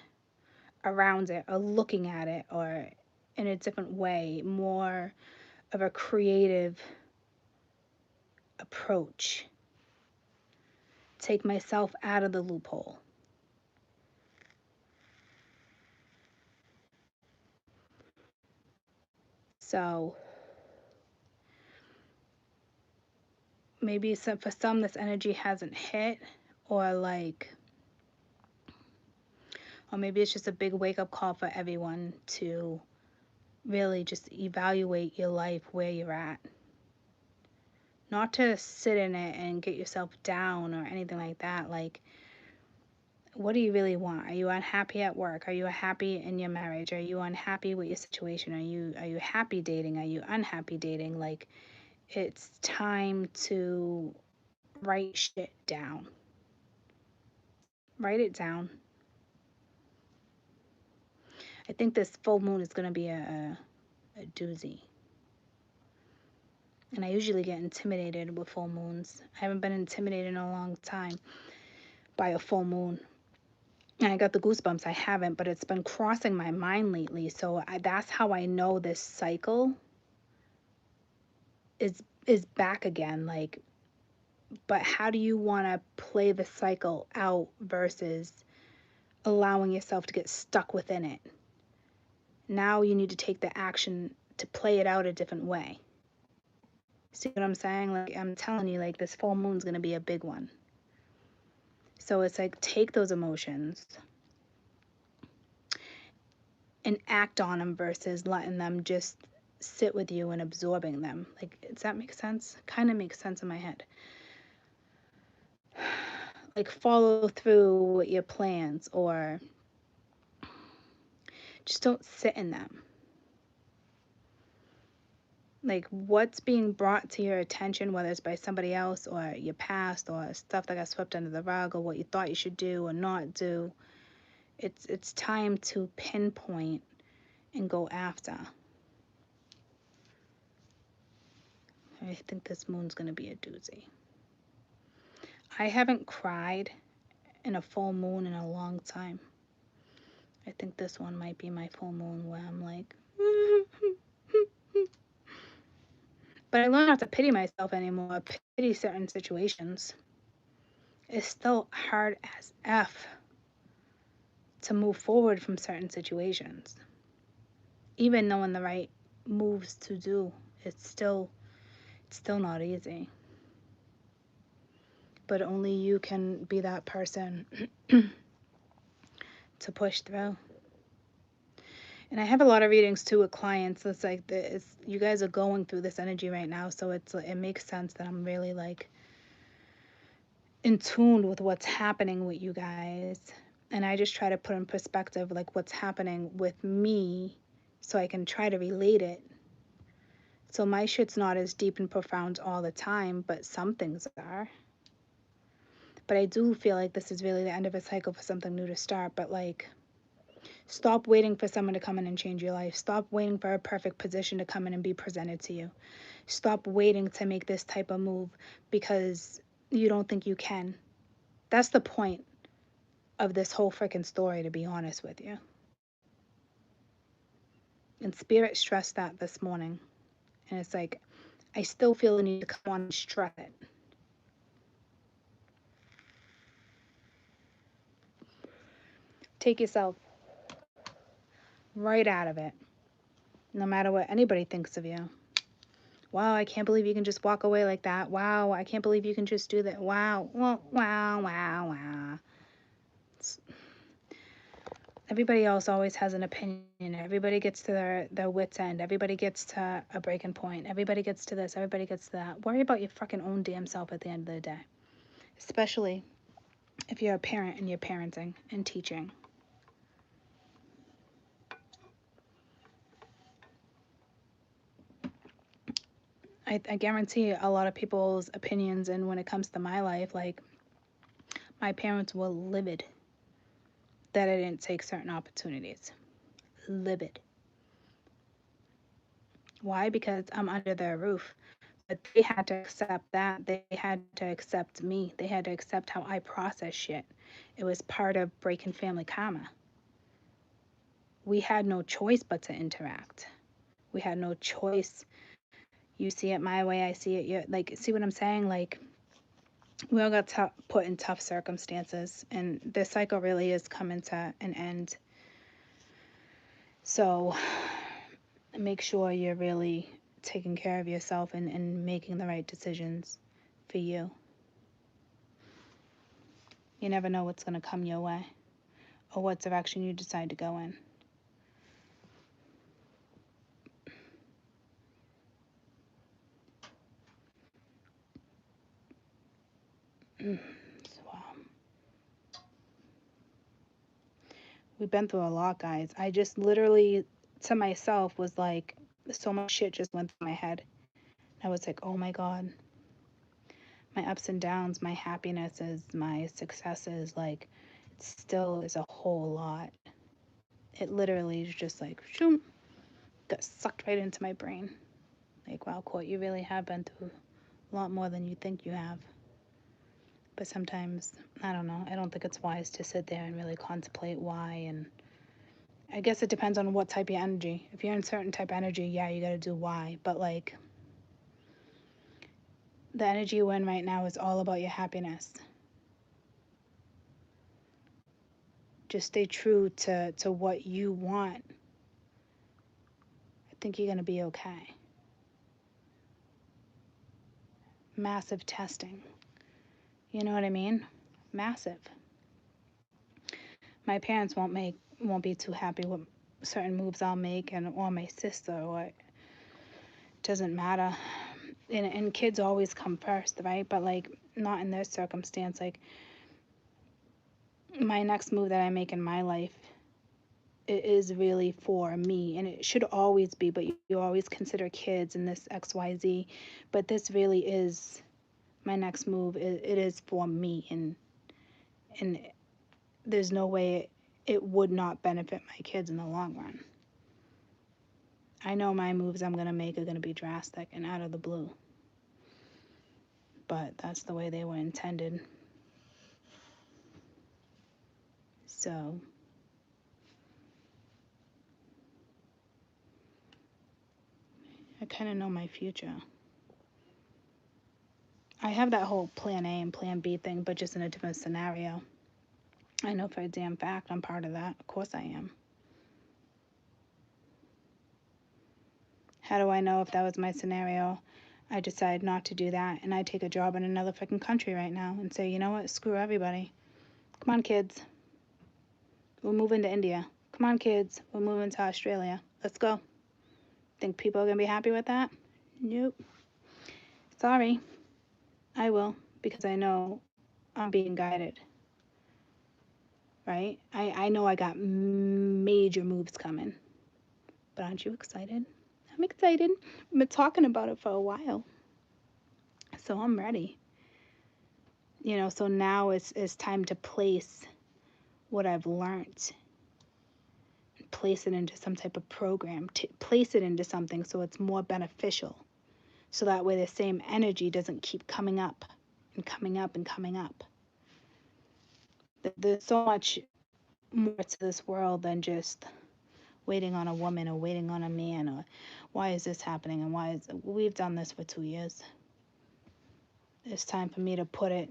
around it, or looking at it, or in a different way, more of a creative approach. Take myself out of the loophole. So maybe for some, this energy hasn't hit, or like, or maybe it's just a big wake up call for everyone to really just evaluate your life where you're at. Not to sit in it and get yourself down or anything like that. Like, what do you really want? Are you unhappy at work? Are you happy in your marriage? Are you unhappy with your situation? Are you happy dating? Are you unhappy dating? Like, it's time to write shit down. Write it down. I think this full moon is going to be a doozy. And I usually get intimidated with full moons. I haven't been intimidated in a long time by a full moon. And I got the goosebumps. I haven't, but it's been crossing my mind lately. So that's how I know this cycle is back again. Like, but how do you want to play the cycle out versus allowing yourself to get stuck within it? Now you need to take the action to play it out a different way. See what I'm saying? Like, I'm telling you, like, this full moon's going to be a big one. So it's like, take those emotions and act on them versus letting them just sit with you and absorbing them. Like, does that make sense? Kind of makes sense in my head. Like, follow through with your plans, or just don't sit in them. Like, what's being brought to your attention, whether it's by somebody else or your past or stuff that got swept under the rug, or what you thought you should do or not do, it's time to pinpoint and go after. I think this moon's going to be a doozy. I haven't cried in a full moon in a long time. I think this one might be my full moon where I'm like, but I learned not to pity myself anymore. Pity certain situations. It's still hard as F to move forward from certain situations. even knowing the right moves to do, it's still not easy. But only you can be that person to push through. And I have a lot of readings too with clients. It's like you guys are going through this energy right now, so it makes sense that I'm really like in tune with what's happening with you guys. And I just try to put in perspective like what's happening with me so I can try to relate it. So my shit's not as deep and profound all the time, but some things are. But I do feel like this is really the end of a cycle for something new to start. But like, stop waiting for someone to come in and change your life. Stop waiting for a perfect position to come in and be presented to you. Stop waiting to make this type of move because you don't think you can. That's the point of this whole freaking story, to be honest with you. And Spirit stressed that this morning. And it's like, I still feel the need to come on and stress it. Take yourself right out of it, no matter what anybody thinks of you. Wow, I can't believe you can just walk away like that. Wow, I can't believe you can just do that. Wow, well, wow. Everybody else always has an opinion. Everybody gets to their wit's end. Everybody gets to a breaking point. Everybody gets to this. Everybody gets to that. Worry about your fucking own damn self at the end of the day. Especially if you're a parent and you're parenting and teaching. I guarantee a lot of people's opinions, and when it comes to my life, like, my parents were livid that I didn't take certain opportunities. Livid. Why? Because I'm under their roof. But they had to accept that. They had to accept me. They had to accept how I process shit. It was part of breaking family karma. We had no choice but to interact. We had no choice. You see it my way, I see it your, like, see what I'm saying? Like, we all got put in tough circumstances, and this cycle really is coming to an end. So make sure you're really taking care of yourself and making the right decisions for you. You never know what's going to come your way or what direction you decide to go in. So, we've been through a lot, guys. I just literally, to myself, was like, so much shit just went through my head. I was like, oh my God. My ups and downs, my happinesses, my successes, like, it still is a whole lot. It literally is just like, shoom, got sucked right into my brain. Like, wow, Court, you really have been through a lot more than you think you have. But sometimes, I don't know, I don't think it's wise to sit there and really contemplate why. And I guess it depends on what type of energy. If you're in certain type of energy, yeah, you gotta do why. But like, the energy you're in right now is all about your happiness. Just stay true to what you want. I think you're gonna be okay. Massive testing. You know what I mean? Massive. My parents won't be too happy with certain moves I'll make, and or my sister, or it doesn't matter. And kids always come first, right? But like, not in their circumstance. Like, my next move that I make in my life, it is really for me, and it should always be, but you always consider kids and this XYZ, but this really is my next move. It is for me, and there's no way it would not benefit my kids in the long run. I know my moves I'm going to make are going to be drastic and out of the blue, but that's the way they were intended. So I kind of know my future. I have that whole plan A and plan B thing, but just in a different scenario. I know for a damn fact I'm part of that. Of course I am. How do I know if that was my scenario? I decide not to do that and I take a job in another freaking country right now and say, you know what, screw everybody. Come on, kids. We're moving to India. Come on, kids. We're moving to Australia. Let's go. Think people are going to be happy with that? Nope. Sorry. I will, because I know I'm being guided. Right? I know I got major moves coming. But aren't you excited? I'm excited. I've been talking about it for a while. So I'm ready. You know, so now it's time to place what I've learned, place it into some type of program, to place it into something so it's more beneficial. So that way the same energy doesn't keep coming up and coming up and coming up. There's so much more to this world than just waiting on a woman or waiting on a man, or why is this happening and why is we've done this for 2 years. It's time for me to put it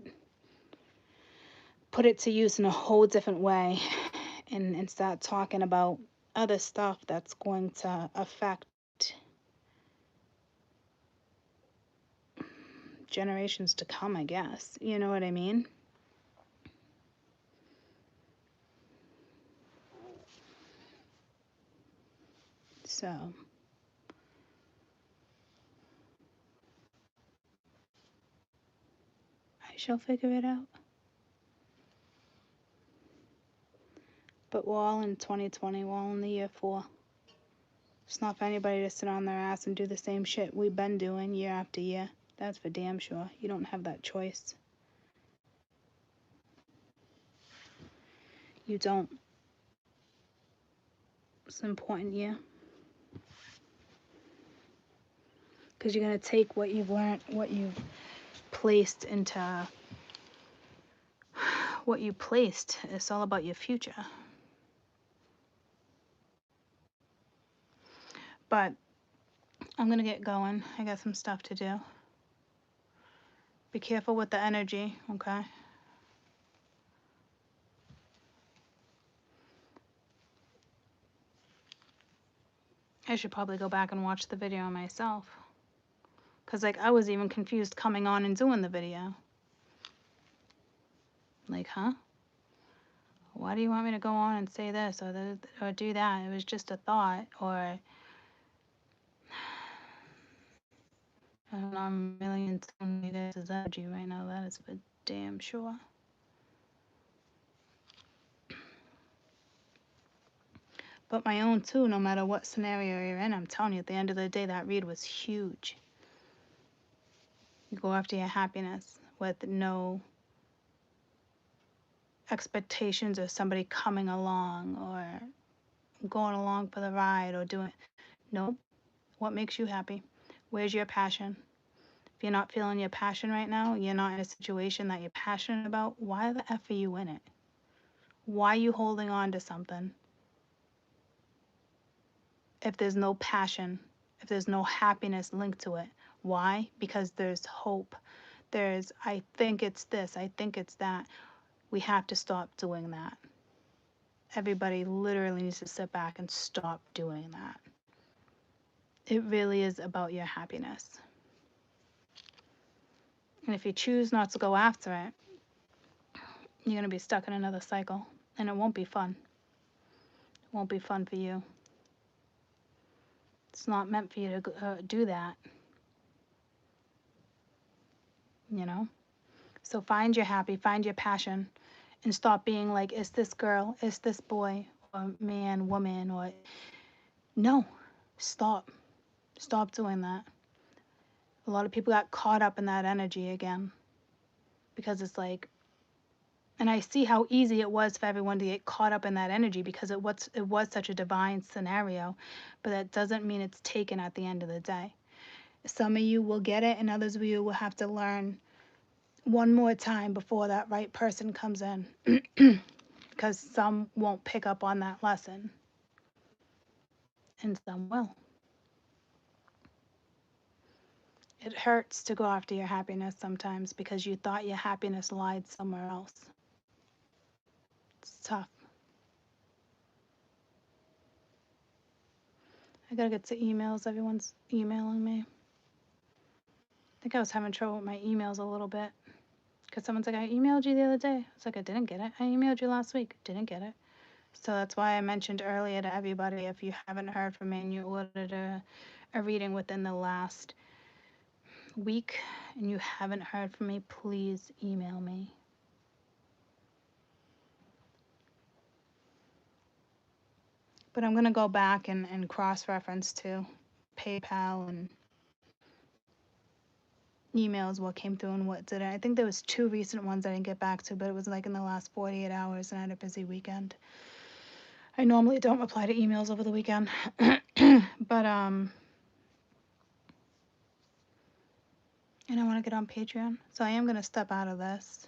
to use in a whole different way, and start talking about other stuff that's going to affect generations to come, I guess. You know what I mean? So I shall figure it out. But we're all in 2020, we're all in the year 4. It's not for anybody to sit on their ass and do the same shit we've been doing year after year. That's for damn sure. You don't have that choice. You don't. It's an important year. Because you're going to take what you've learned, what you've placed into what you placed. It's all about your future. But I'm going to get going. I got some stuff to do. Be careful with the energy, okay? I should probably go back and watch the video myself. Because, like, I was even confused coming on and doing the video. Like, huh? Why do you want me to go on and say this or do that? It was just a thought. Or, I don't know, I'm really in tune with you guys' energy right now. That is for damn sure. But my own, too, no matter what scenario you're in, I'm telling you, at the end of the day, that read was huge. You go after your happiness with no expectations of somebody coming along or going along for the ride or doing. Nope. What makes you happy? Where's your passion? If you're not feeling your passion right now, you're not in a situation that you're passionate about, why the F are you in it? Why are you holding on to something if there's no passion, if there's no happiness linked to it? Why? Because there's hope. There's, I think it's this, I think it's that. We have to stop doing that. Everybody literally needs to sit back and stop doing that. It really is about your happiness. And if you choose not to go after it, you're going to be stuck in another cycle. And it won't be fun. It won't be fun for you. It's not meant for you to do that. You know? So find your happy, find your passion, and stop being like, it's this girl, it's this boy, or man, woman, or. No. Stop. Stop doing that. A lot of people got caught up in that energy again. Because it's like, and I see how easy it was for everyone to get caught up in that energy because it was such a divine scenario, but that doesn't mean it's taken at the end of the day. Some of you will get it, and others of you will have to learn one more time before that right person comes in, because some won't pick up on that lesson, and some will. It hurts to go after your happiness sometimes because you thought your happiness lied somewhere else. It's tough. I gotta get to emails. Everyone's emailing me. I think I was having trouble with my emails a little bit. Because someone's like, I emailed you the other day. I was like, I didn't get it. I emailed you last week. Didn't get it. So that's why I mentioned earlier to everybody, if you haven't heard from me and you ordered a reading within the last week and you haven't heard from me, please email me. But I'm going to go back and cross-reference to PayPal and emails, what came through and what didn't. I think there was 2 recent ones I didn't get back to, but it was like in the last 48 hours and I had a busy weekend. I normally don't reply to emails over the weekend. But and I want to get on Patreon. So I am going to step out of this.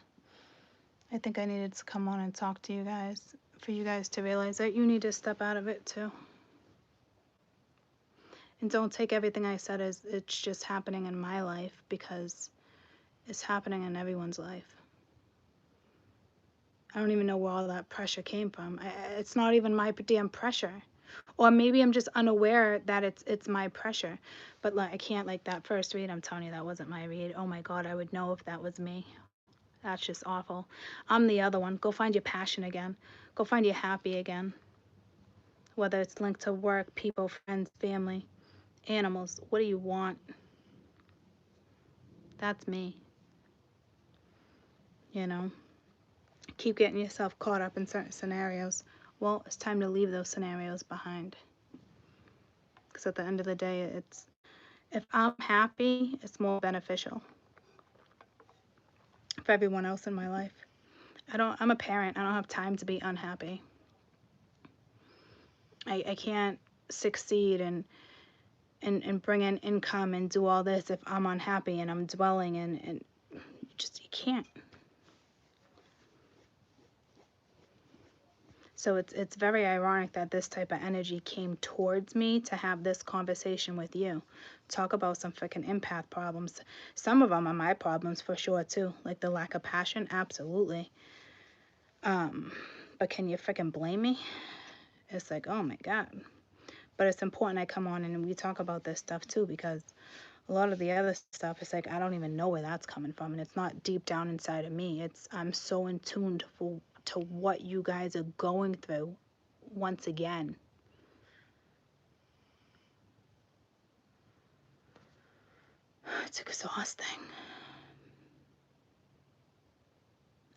I think I needed to come on and talk to you guys for you guys to realize that you need to step out of it too. And don't take everything I said as it's just happening in my life, because it's happening in everyone's life. I don't even know where all that pressure came from. It's not even my damn pressure. Or maybe I'm just unaware that it's my pressure. But like, I can't, like that first read, I'm telling you, that wasn't my read. Oh my God, I would know if that was me. That's just awful. I'm the other one. Go find your passion again. Go find your happy again. Whether it's linked to work, people, friends, family, animals. What do you want? That's me. You know? Keep getting yourself caught up in certain scenarios. Well, it's time to leave those scenarios behind. Because at the end of the day, it's, if I'm happy, it's more beneficial for everyone else in my life. I'm a parent. I don't have time to be unhappy. I can't succeed and bring in income and do all this if I'm unhappy and I'm dwelling and you can't. So it's very ironic that this type of energy came towards me to have this conversation with you. Talk about some freaking empath problems. Some of them are my problems for sure too. Like the lack of passion, absolutely. But can you freaking blame me? It's like, oh my God. But it's important I come on and we talk about this stuff too, because a lot of the other stuff, it's like I don't even know where that's coming from, and it's not deep down inside of me. I'm so in tune to what you guys are going through once again. It's exhausting.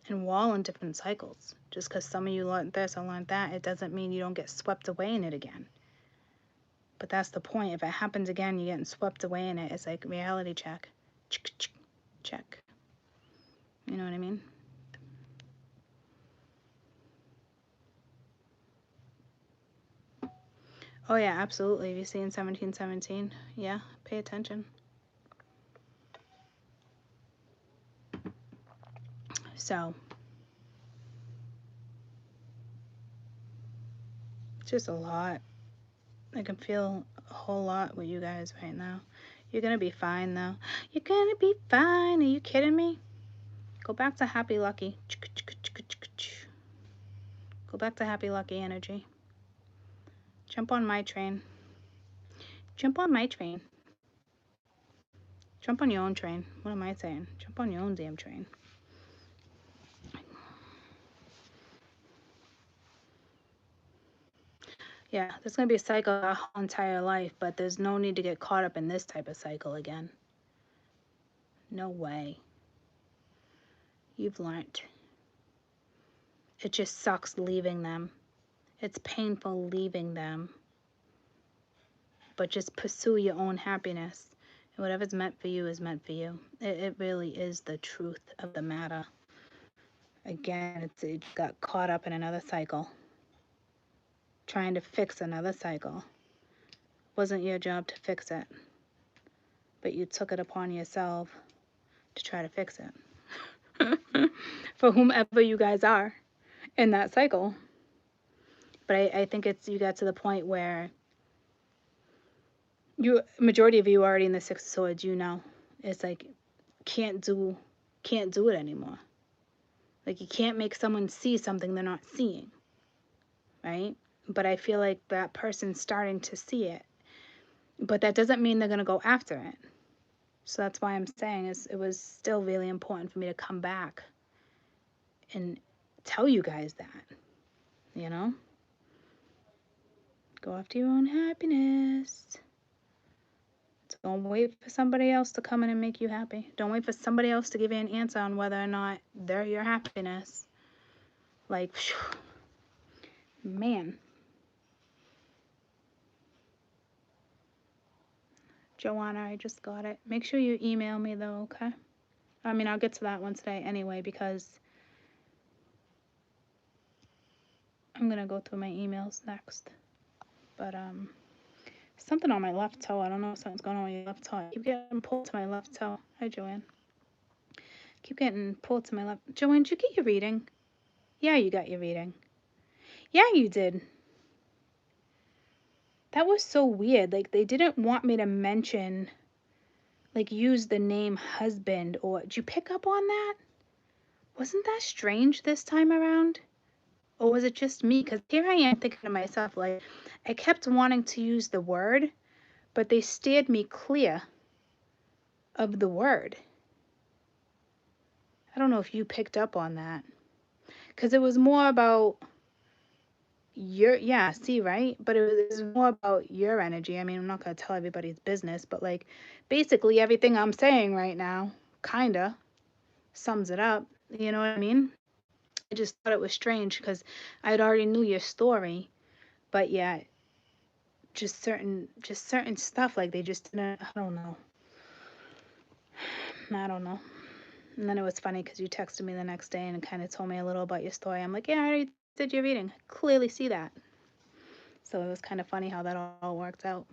And we're all in different cycles. Just because some of you learned this or learned that, it doesn't mean you don't get swept away in it again. But that's the point. If it happens again, you're getting swept away in it. It's like reality check. Check. You know what I mean? Oh yeah, absolutely. Have you seen 1717? Yeah, pay attention. So, it's just a lot. I can feel a whole lot with you guys right now. You're gonna be fine though. You're gonna be fine. Are you kidding me? Go back to happy lucky. Go back to happy lucky energy. Jump on my train. Jump on my train. Jump on your own train. What am I saying? Jump on your own damn train. Yeah, there's going to be a cycle our whole entire life, but there's no need to get caught up in this type of cycle again. No way. You've learned. It just sucks leaving them. It's painful leaving them. But just pursue your own happiness. And whatever's meant for you is meant for you. It really is the truth of the matter. Again, it got caught up in another cycle. Trying to fix another cycle. Wasn't your job to fix it. But you took it upon yourself to try to fix it. For whomever you guys are in that cycle. But I think you got to the point where majority of you are already in the Six of Swords, you know. It's like can't do it anymore. Like you can't make someone see something they're not seeing. Right? But I feel like that person's starting to see it. But that doesn't mean they're going to go after it. So that's why I'm saying it was still really important for me to come back and tell you guys that, you know? Go after your own happiness. Don't wait for somebody else to come in and make you happy. Don't wait for somebody else to give you an answer on whether or not they're your happiness. Like, phew, man. Joanna, I just got it. Make sure you email me though, okay? I mean, I'll get to that one today anyway because I'm gonna go through my emails next. But something on my left toe. I don't know if something's going on with your left toe. I keep getting pulled to my left toe. Hi, Joanne. Keep getting pulled to my left. Joanne, did you get your reading? Yeah, you got your reading. Yeah, you did. That was so weird. Like, they didn't want me to mention, like, use the name husband, or did you pick up on that? Wasn't that strange this time around? Or was it just me? Because here I am thinking to myself, like, I kept wanting to use the word, but they steered me clear of the word. I don't know if you picked up on that. Because it was more about your, yeah, see, right? But it was more about your energy. I mean, I'm not going to tell everybody's business, but like basically everything I'm saying right now kind of sums it up. You know what I mean? I just thought it was strange because I'd already knew your story, but yeah, just certain stuff like they just didn't, I don't know. I don't know. And then it was funny because you texted me the next day and kind of told me a little about your story. I'm like, yeah, I already did your reading. I clearly see that. So it was kind of funny how that all worked out.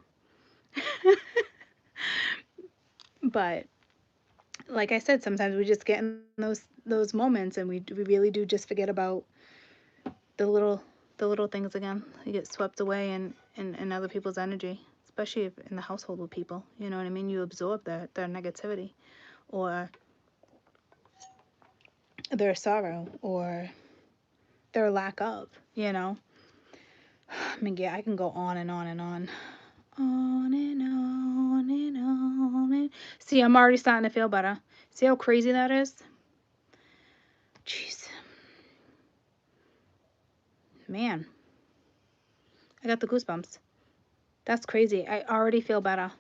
But like I said, sometimes we just get in those moments and we really do just forget about the little things again. You get swept away in other people's energy, especially if in the household with people. You know what I mean? You absorb their negativity or their sorrow or their lack of, you know. I mean, yeah, I can go on and on and on. On and on and on and... See, I'm already starting to feel better. See how crazy that is? Jeez. Man. I got the goosebumps. That's crazy. I already feel better.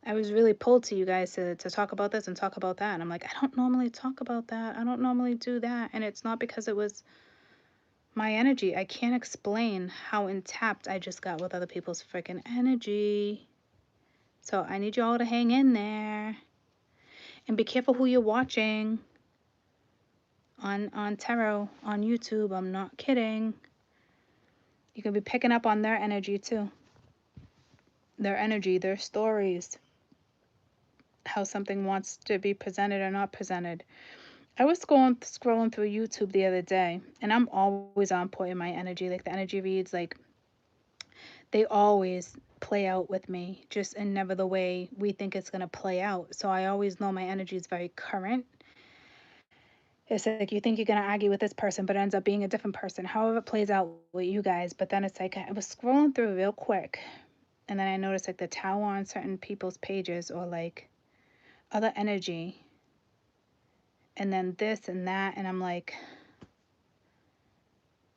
I was really pulled to you guys to talk about this and talk about that. And I'm like, I don't normally talk about that. I don't normally do that. And it's not because it was my energy. I can't explain how intapped I just got with other people's freaking energy. So I need you all to hang in there. And be careful who you're watching on tarot, on YouTube. I'm not kidding. You can be picking up on their energy too. Their energy, their stories, how something wants to be presented or not presented. I was scrolling through YouTube the other day, and I'm always on point in my energy. Like the energy reads, like they always play out with me, just in never the way we think it's gonna play out. So I always know my energy is very current. It's like you think you're gonna argue with this person, but it ends up being a different person. However it plays out with you guys. But then it's like I was scrolling through real quick, and then I noticed like the tower on certain people's pages or like other energy, and then this and that, and I'm like,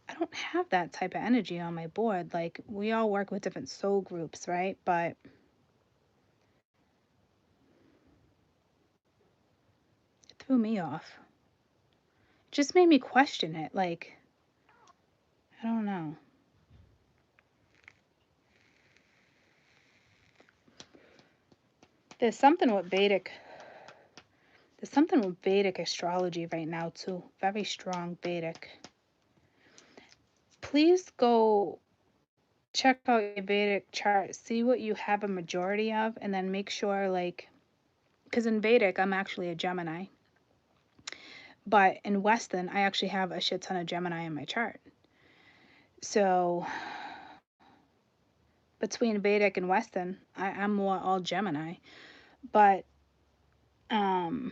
I don't have that type of energy on my board. Like, we all work with different soul groups, right? But it threw me off. It just made me question it. Like, I don't know. There's something with Vedic. There's something with Vedic astrology right now, too. Very strong Vedic. Please go check out your Vedic chart. See what you have a majority of, and then make sure, like, because in Vedic, I'm actually a Gemini. But in Western, I actually have a shit ton of Gemini in my chart. So between Vedic and Western, I'm more all Gemini. But there's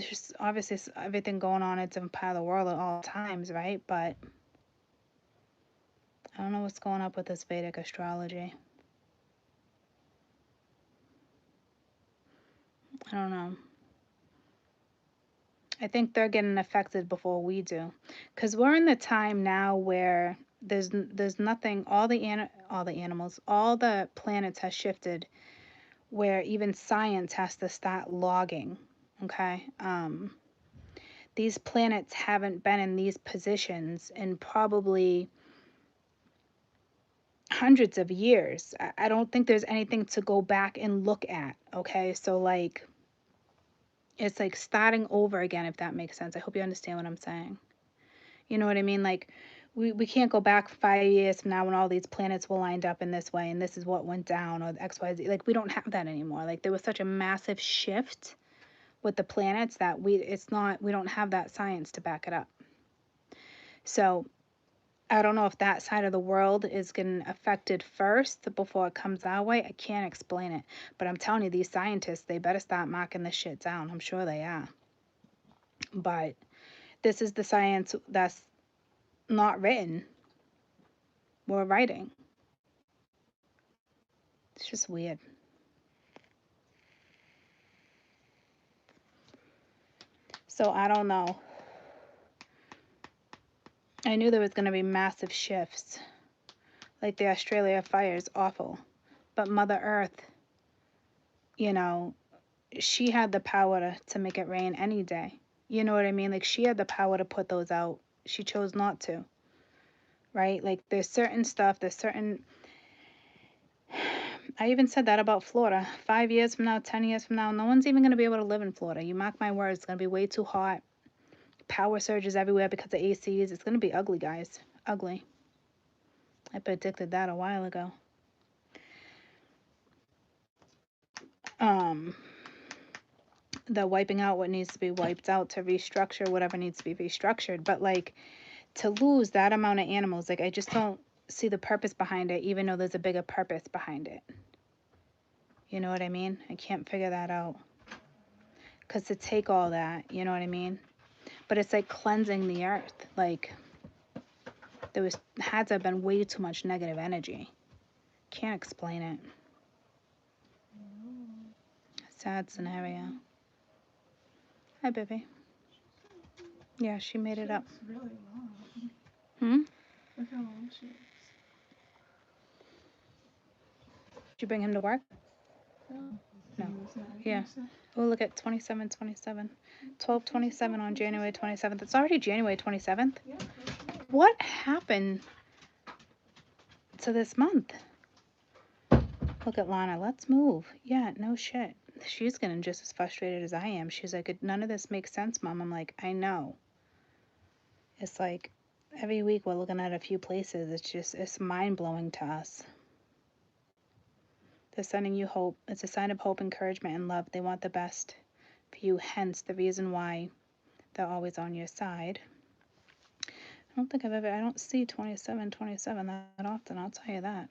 just obviously everything going on in a different part of the world at all times, right? But I don't know what's going up with this Vedic astrology. I don't know. I think they're getting affected before we do, because we're in the time now where there's nothing. All the animals, all the planets has shifted, where even science has to start logging. Okay, these planets haven't been in these positions in probably hundreds of years. I don't think there's anything to go back and look at. Okay, so like it's like starting over again, if that makes sense. I hope you understand what I'm saying. You know what I mean? Like, we can't go back 5 years from now when all these planets were lined up in this way and this is what went down or XYZ. Like, we don't have that anymore. Like, there was such a massive shift with the planets that we don't have that science to back it up. So, I don't know if that side of the world is getting affected first before it comes our way. I can't explain it. But I'm telling you, these scientists, they better start marking this shit down. I'm sure they are. But this is the science that's not written. We're writing. It's just weird. So I don't know. I knew there was going to be massive shifts. Like the Australia fire is awful. But Mother Earth, you know, she had the power to make it rain any day. You know what I mean? Like she had the power to put those out. She chose not to. Right? Like there's certain stuff, there's certain. I even said that about Florida. 5 years from now, 10 years from now, no one's even going to be able to live in Florida. You mark my words, it's going to be way too hot. Power surges everywhere because of ACs. It's going to be ugly, guys. Ugly. I predicted that a while ago. The wiping out what needs to be wiped out to restructure whatever needs to be restructured. But like to lose that amount of animals, like I just don't see the purpose behind it, even though there's a bigger purpose behind it. You know what I mean? I can't figure that out. Because to take all that, you know what I mean? But it's like cleansing the earth. Like there had to have been way too much negative energy. Can't explain it. Sad scenario. Hi, baby. Yeah, she made it up. Really long. Look how long she is. Did you bring him to work? No. Yeah. Oh, look at 27, 27. 12/27 on January 27th. It's already January 27th. Yeah, What happened to this month? Look at Lana. Let's move. Yeah, no shit. She's getting just as frustrated as I am. She's like, none of this makes sense, Mom. I'm like, I know. It's like every week we're looking at a few places. It's mind-blowing to us. They're sending you hope. It's a sign of hope, encouragement, and love. They want the best for you, hence the reason why they're always on your side. I don't see 27, 27 that often, I'll tell you that.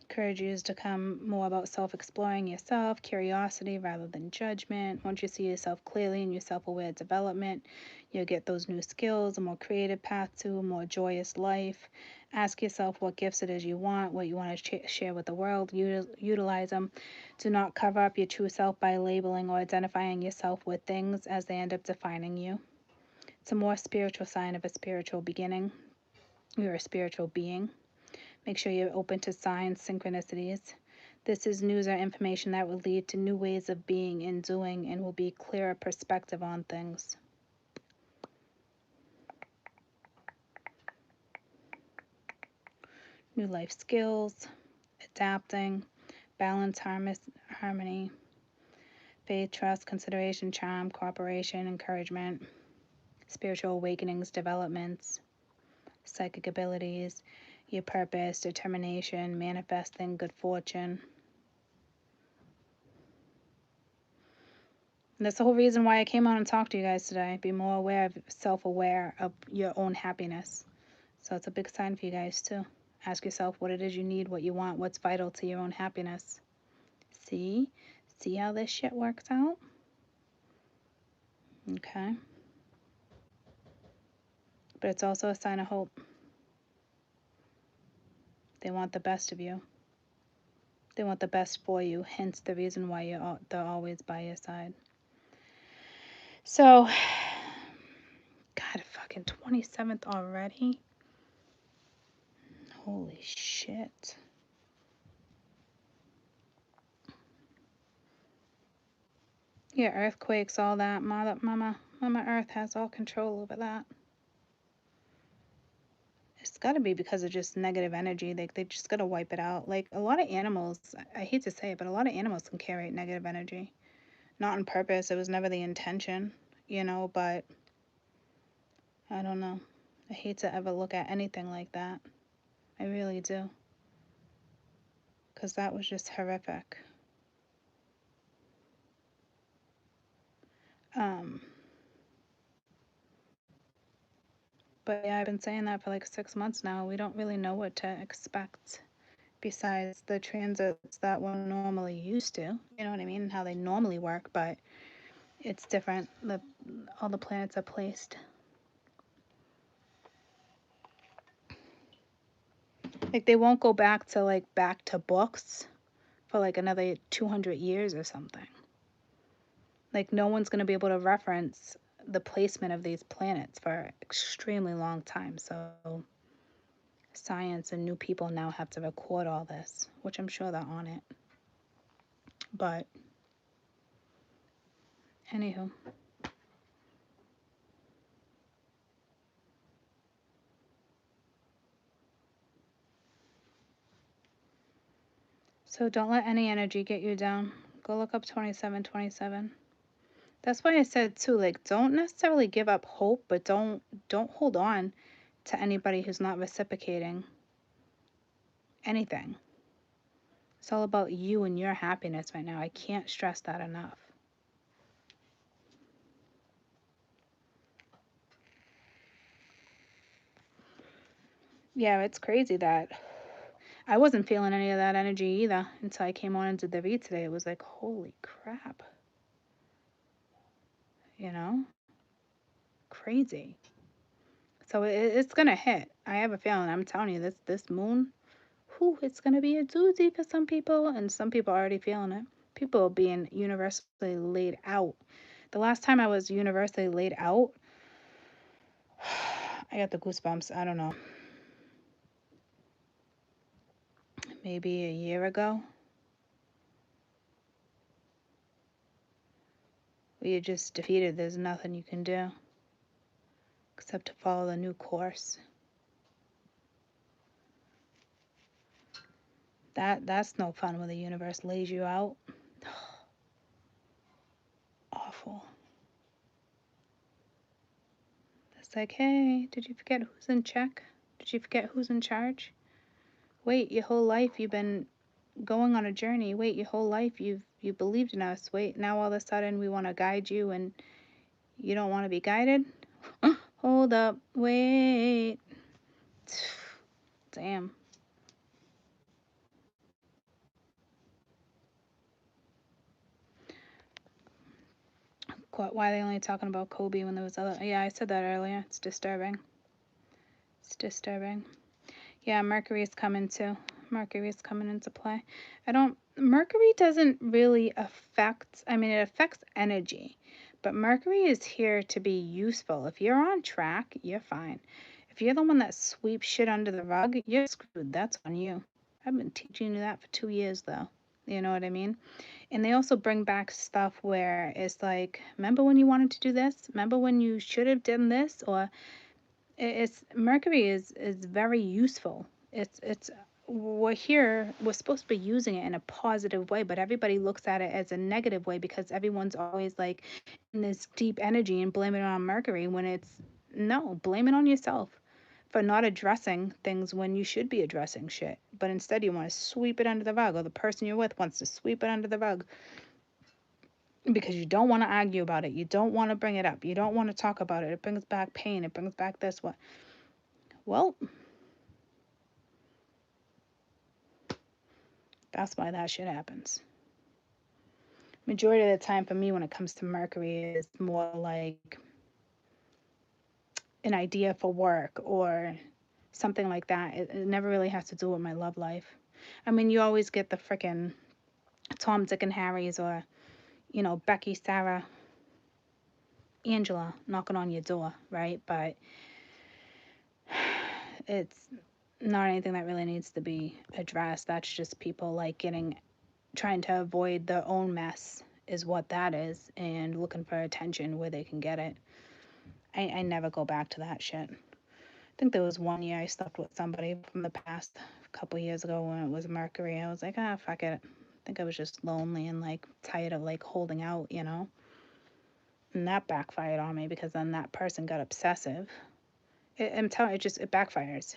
Encourage you to come more about self-exploring yourself, curiosity rather than judgment. Once you see yourself clearly in your self-aware development, you'll get those new skills, a more creative path to a more joyous life. Ask yourself what gifts it is you want, what you want to share with the world. Utilize them. Do not cover up your true self by labeling or identifying yourself with things as they end up defining you. It's a more spiritual sign of a spiritual beginning. You're a spiritual being. Make sure you're open to signs, synchronicities. This is news or information that will lead to new ways of being and doing and will be clearer perspective on things. New life skills, adapting, balance, harmony, faith, trust, consideration, charm, cooperation, encouragement, spiritual awakenings, developments, psychic abilities, your purpose, determination, manifesting good fortune. And that's the whole reason why I came on and talked to you guys today. Be more aware self-aware of your own happiness. So it's a big sign for you guys too. Ask yourself what it is you need, what you want, what's vital to your own happiness. See how this shit works out? Okay. But it's also a sign of hope. They want the best of you. They want the best for you, hence the reason why they're always by your side. So, God, fucking 27th already? Holy shit. Yeah, earthquakes, all that. Mama Earth has all control over that. It's got to be because of just negative energy. They just got to wipe it out. Like a lot of animals, I hate to say it, but a lot of animals can carry negative energy. Not on purpose. It was never the intention, but I don't know. I hate to ever look at anything like that. I really do. Because that was just horrific. But yeah, I've been saying that for like 6 months now. We don't really know what to expect besides the transits that we're normally used to. You know what I mean? How they normally work, but it's different. All the planets are placed. Like they won't go back to books for like another 200 years or something. Like no one's going to be able to reference the placement of these planets for an extremely long time. So science and new people now have to record all this, which I'm sure they're on it. But anywho. So don't let any energy get you down. Go look up 2727. That's why I said too, like don't necessarily give up hope, but don't hold on to anybody who's not reciprocating anything. It's all about you and your happiness right now. I can't stress that enough. Yeah, it's crazy that I wasn't feeling any of that energy either until I came on and did the read today. It was like, holy crap. Crazy. So it's gonna hit. I have a feeling. I'm telling you, this moon, whew, it's gonna be a doozy for some people, and some people are already feeling it. People are being universally laid out. The last time I was universally laid out, I got the goosebumps. I don't know. Maybe a year ago. You're just defeated. There's nothing you can do except to follow the new course. That's no fun when the universe lays you out. Awful. It's like, hey, did you forget who's in check? Did you forget who's in charge? Wait, your whole life you've been going on a journey. Wait, your whole life you believed in us. Wait, now all of a sudden we want to guide you and you don't want to be guided? Hold up. Wait. Damn. Why are they only talking about Kobe when there was other? Yeah, I said that earlier. It's disturbing. It's disturbing. Yeah, Mercury is coming too. Mercury is coming into play. Mercury doesn't really affect, it affects energy, but Mercury is here to be useful. If you're on track, you're fine. If you're the one that sweeps shit under the rug, you're screwed. That's on you. I've been teaching you that for 2 years though. You know what I mean? And they also bring back stuff where it's like, remember when you wanted to do this? Remember when you should have done this? Or it's Mercury is very useful. It's we're supposed to be using it in a positive way, but everybody looks at it as a negative way because everyone's always like in this deep energy and blame it on Mercury when it's no, blame it on yourself for not addressing things when you should be addressing shit. But instead you want to sweep it under the rug, or the person you're with wants to sweep it under the rug because you don't want to argue about it. You don't want to bring it up. You don't want to talk about it. It brings back pain. It brings back this what. Well, that's why that shit happens. Majority of the time for me when it comes to Mercury is more like an idea for work or something like that. It never really has to do with my love life. I mean, you always get the frickin' Tom, Dick, and Harry's, or, you know, Becky, Sarah, Angela knocking on your door, right? But it's not anything that really needs to be addressed. That's just people like trying to avoid their own mess, is what that is, and looking for attention where they can get it. I never go back to that shit. I think there was one year I slept with somebody from the past, a couple years ago, when it was Mercury. I was like, ah, fuck it. I think I was just lonely and like tired of like holding out, you know? And that backfired on me, because then that person got obsessive. I'm telling you, it backfires.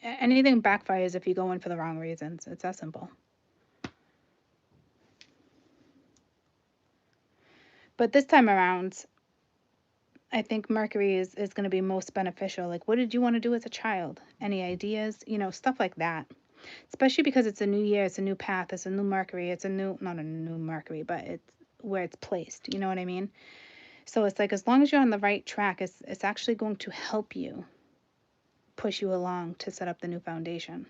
Anything backfires if you go in for the wrong reasons. It's that simple. But this time around, I think Mercury is going to be most beneficial. Like, what did you want to do as a child? Any ideas? You know, stuff like that. Especially because it's a new year, it's a new path, it's a new Mercury, it's a new, not a new Mercury, but it's where it's placed. You know what I mean? So it's like, as long as you're on the right track, it's actually going to help you, push you along to set up the new foundation.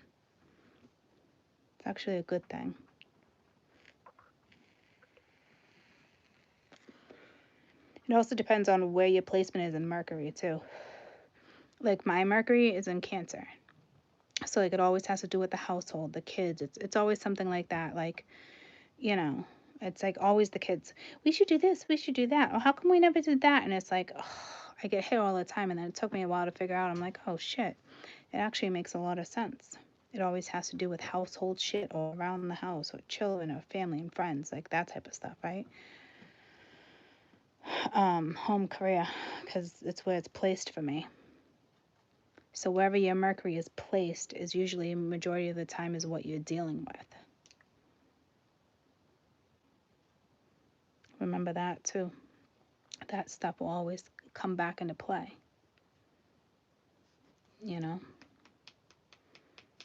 It's actually a good thing. It also depends on where your placement is in Mercury, too. Like, my Mercury is in Cancer. So, like, it always has to do with the household, the kids. It's always something like that. Like, you know, it's like always the kids. We should do this. We should do that. Oh, how come we never did that? And it's like, oh, I get hit all the time. And then it took me a while to figure out. I'm like, oh, shit. It actually makes a lot of sense. It always has to do with household shit, or around the house, or children, or family and friends, like that type of stuff, right? Home career, because it's where it's placed for me. So wherever your Mercury is placed is usually, majority of the time, is what you're dealing with. Remember that too. That stuff will always come back into play. You know?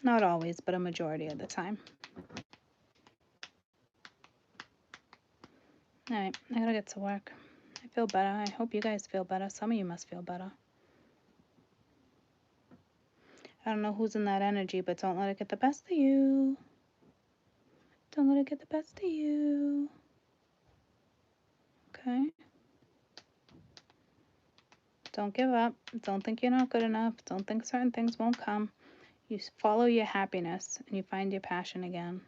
Not always, but a majority of the time. Alright, I gotta get to work. I feel better. I hope you guys feel better. Some of you must feel better. I don't know who's in that energy, but don't let it get the best of you. Don't let it get the best of you. Okay? Don't give up. Don't think you're not good enough. Don't think certain things won't come. You follow your happiness and you find your passion again.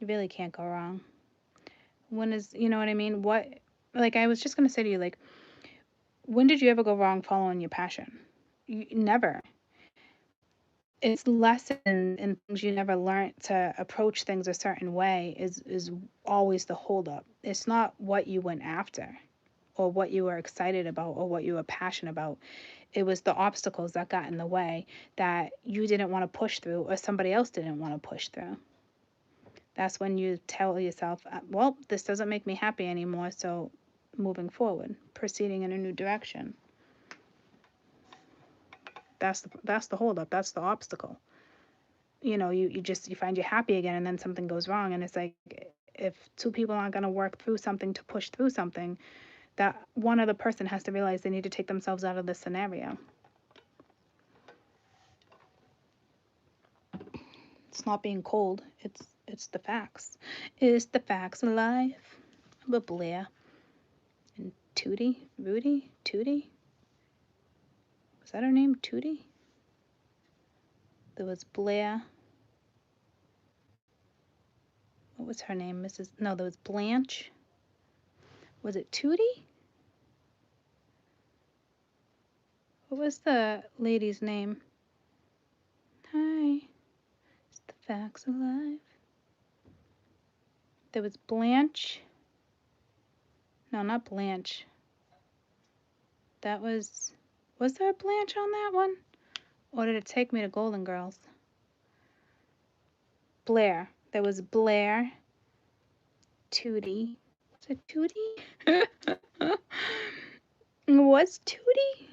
You really can't go wrong. You know what I mean? Like, I was just going to say to you, like, when did you ever go wrong following your passion? Never. It's lessons and things you never learned to approach things a certain way is always the holdup. It's not what you went after, or what you were excited about, or what you were passionate about. It was the obstacles that got in the way, that you didn't want to push through, or somebody else didn't want to push through. That's when you tell yourself, well, this doesn't make me happy anymore, so moving forward, proceeding in a new direction. That's the holdup. That's the obstacle. You know, you find you're happy again, and then something goes wrong, and it's like, if two people aren't going to work through something to push through something, that one other person has to realize they need to take themselves out of this scenario. It's not being cold. It's the facts. It's the facts of life. But Blair and Tootie? Was that her name? Tootie? There was Blair. What was her name? No, there was Blanche. Was it Tootie? What was the lady's name? Hi. It's the facts of life. There was Blanche. No, not Blanche. That was there a Blanche on that one? Or did it take me to Golden Girls? Blair. There was Blair. Tootie. Was it Tootie? Was Tootie?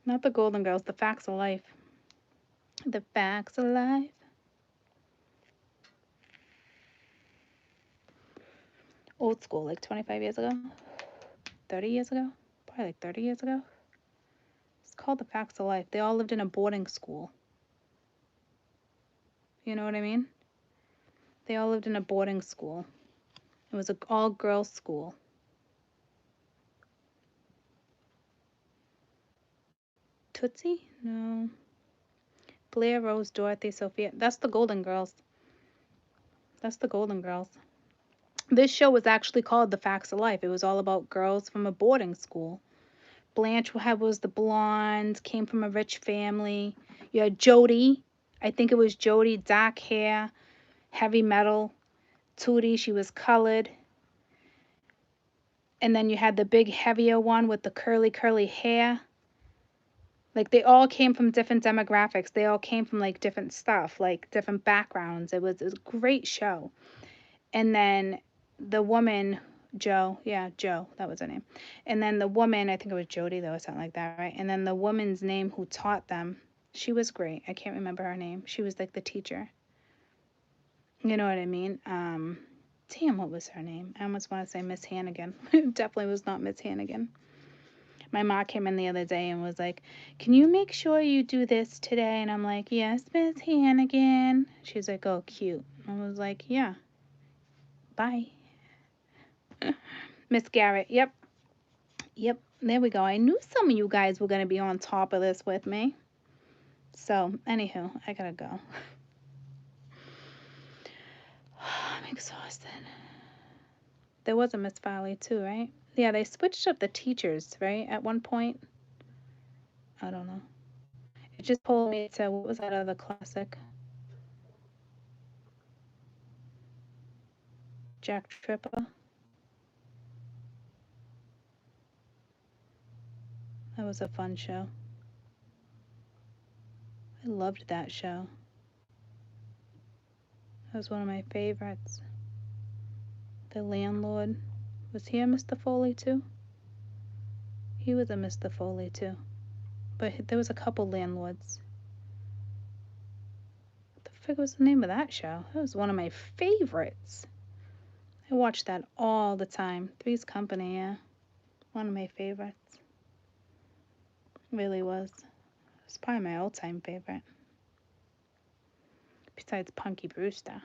Not the Golden Girls, the facts of life. The facts of life. Old school, like 25 years ago? 30 years ago? probably like 30 years ago. It's called The Facts of Life. They all lived in a boarding school. You know what I mean? They all lived in a boarding school. It was an all-girls school. Tootsie? No. Blair, Rose, Dorothy, Sophia. That's the Golden Girls. That's the Golden Girls. This show was actually called The Facts of Life. It was all about girls from a boarding school. Blanche was the blonde, came from a rich family. You had Jody. I think it was Jody, dark hair, heavy metal. Tootie, she was colored. And then you had the big, heavier one with the curly hair. Like, they all came from different demographics. They all came from, like, different stuff, like, different backgrounds. It was a great show. And then the woman, Jo, that was her name. And then the woman, I think it was Jody, though, or something like that, right? And then the woman's name who taught them, she was great. I can't remember her name. She was, like, the teacher. You know what I mean? Damn, what was her name? I almost want to say Miss Hannigan. It definitely was not Miss Hannigan. My mom came in the other day and was like, can you make sure you do this today? And I'm like, yes, Miss Hannigan. She's like, oh, cute. I was like, yeah. Bye. Miss Garrett. Yep. There we go. I knew some of you guys were going to be on top of this with me. So, anywho, I got to go. I'm exhausted. There was a Miss Farley too, right? Yeah, they switched up the teachers, right? At one point. I don't know. It just pulled me to, what was that other classic? Jack Tripper. That was a fun show. I loved that show. That was one of my favorites. The landlord. Was he a Mr. Foley too? He was a Mr. Foley too. But there was a couple landlords. What the frig was the name of that show? That was one of my favorites. I watched that all the time. Three's Company, yeah. One of my favorites. Really was. It was probably my all-time favorite. Besides Punky Brewster.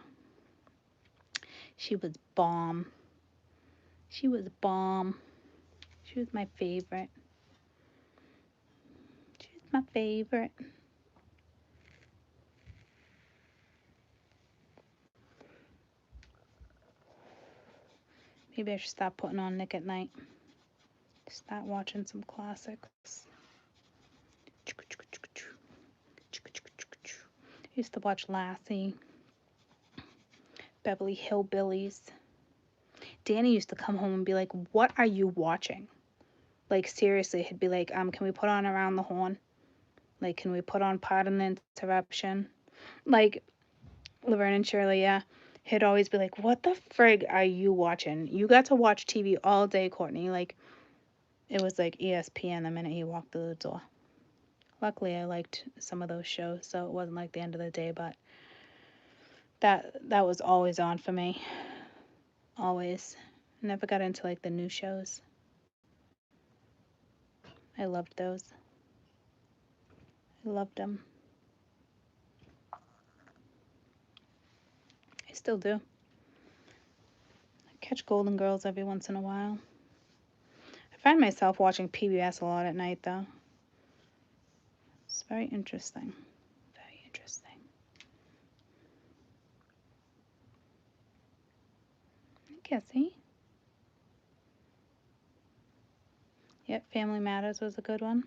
She was bomb. She was bomb. She was my favorite. She was my favorite. Maybe I should stop putting on Nick at Night. Start watching some classics. I used to watch Lassie, Beverly Hillbillies. Danny used to come home and be like, what are you watching? Like, seriously, he'd be like, can we put on Around the Horn? Like, can we put on Pardon the Interruption? Like, Laverne and Shirley, yeah. He'd always be like, what the frig are you watching? You got to watch TV all day, Courtney. Like, it was like ESPN the minute he walked through the door. Luckily, I liked some of those shows, so it wasn't like the end of the day, but that was always on for me. Always. Never got into like the new shows. I loved those. I loved them. I still do. I catch Golden Girls every once in a while. I find myself watching PBS a lot at night, though. It's very interesting. Very interesting. Cassie. Yep, Family Matters was a good one.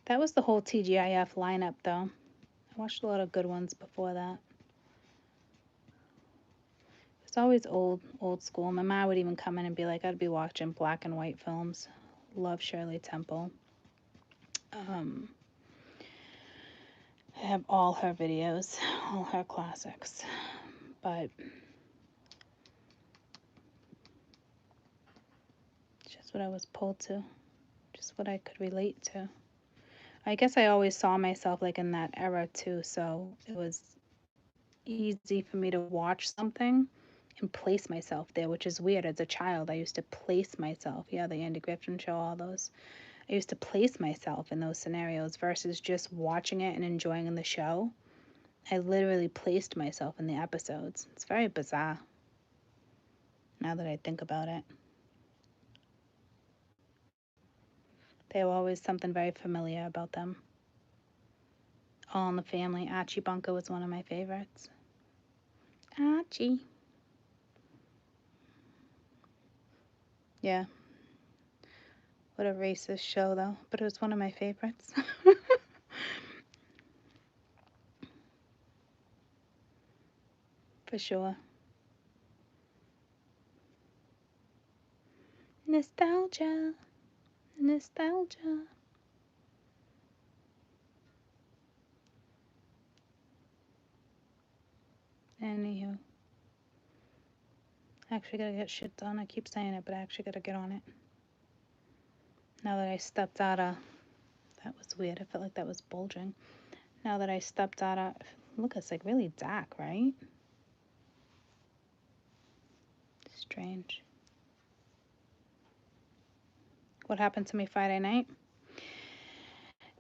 That was the whole TGIF lineup, though. I watched a lot of good ones before that. It's always old school. My mom would even come in and be like, I'd be watching black and white films. Love Shirley Temple. I have all her videos, all her classics. But it's just what I was pulled to. Just what I could relate to. I guess I always saw myself like in that era too, so it was easy for me to watch something and place myself there, which is weird. As a child, I used to place myself. Yeah, the Andy Griffin Show, all those. I used to place myself in those scenarios versus just watching it and enjoying the show. I literally placed myself in the episodes. It's very bizarre now that I think about it. There was always something very familiar about them. All in the Family. Archie Bunker was one of my favorites. Archie. Yeah. What a racist show, though. But it was one of my favorites. For sure. Nostalgia. Nostalgia. Anywho. I actually gotta get shit done. I keep saying it, but I actually gotta get on it. Now that I stepped out of... That was weird. I felt like that was bulging. Now that I stepped out of... Look, it's like really dark, right? Strange. What happened to me Friday night?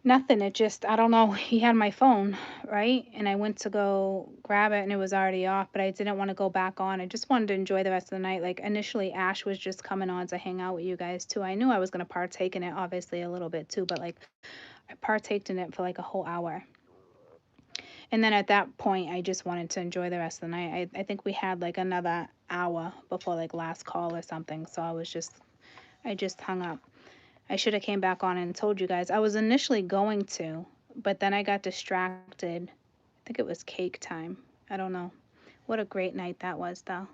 Nothing. It just, I don't know. He had my phone, right? And I went to go grab it and it was already off, but I didn't want to go back on. I just wanted to enjoy the rest of the night. Like initially, Ash was just coming on to hang out with you guys too. I knew I was going to partake in it, obviously, a little bit too, but like I partaked in it for like a whole hour. And then at that point, I just wanted to enjoy the rest of the night. I think we had like another hour before like last call or something. So I just hung up. I should have came back on and told you guys. I was initially going to, but then I got distracted. I think it was cake time. I don't know. What a great night that was, though.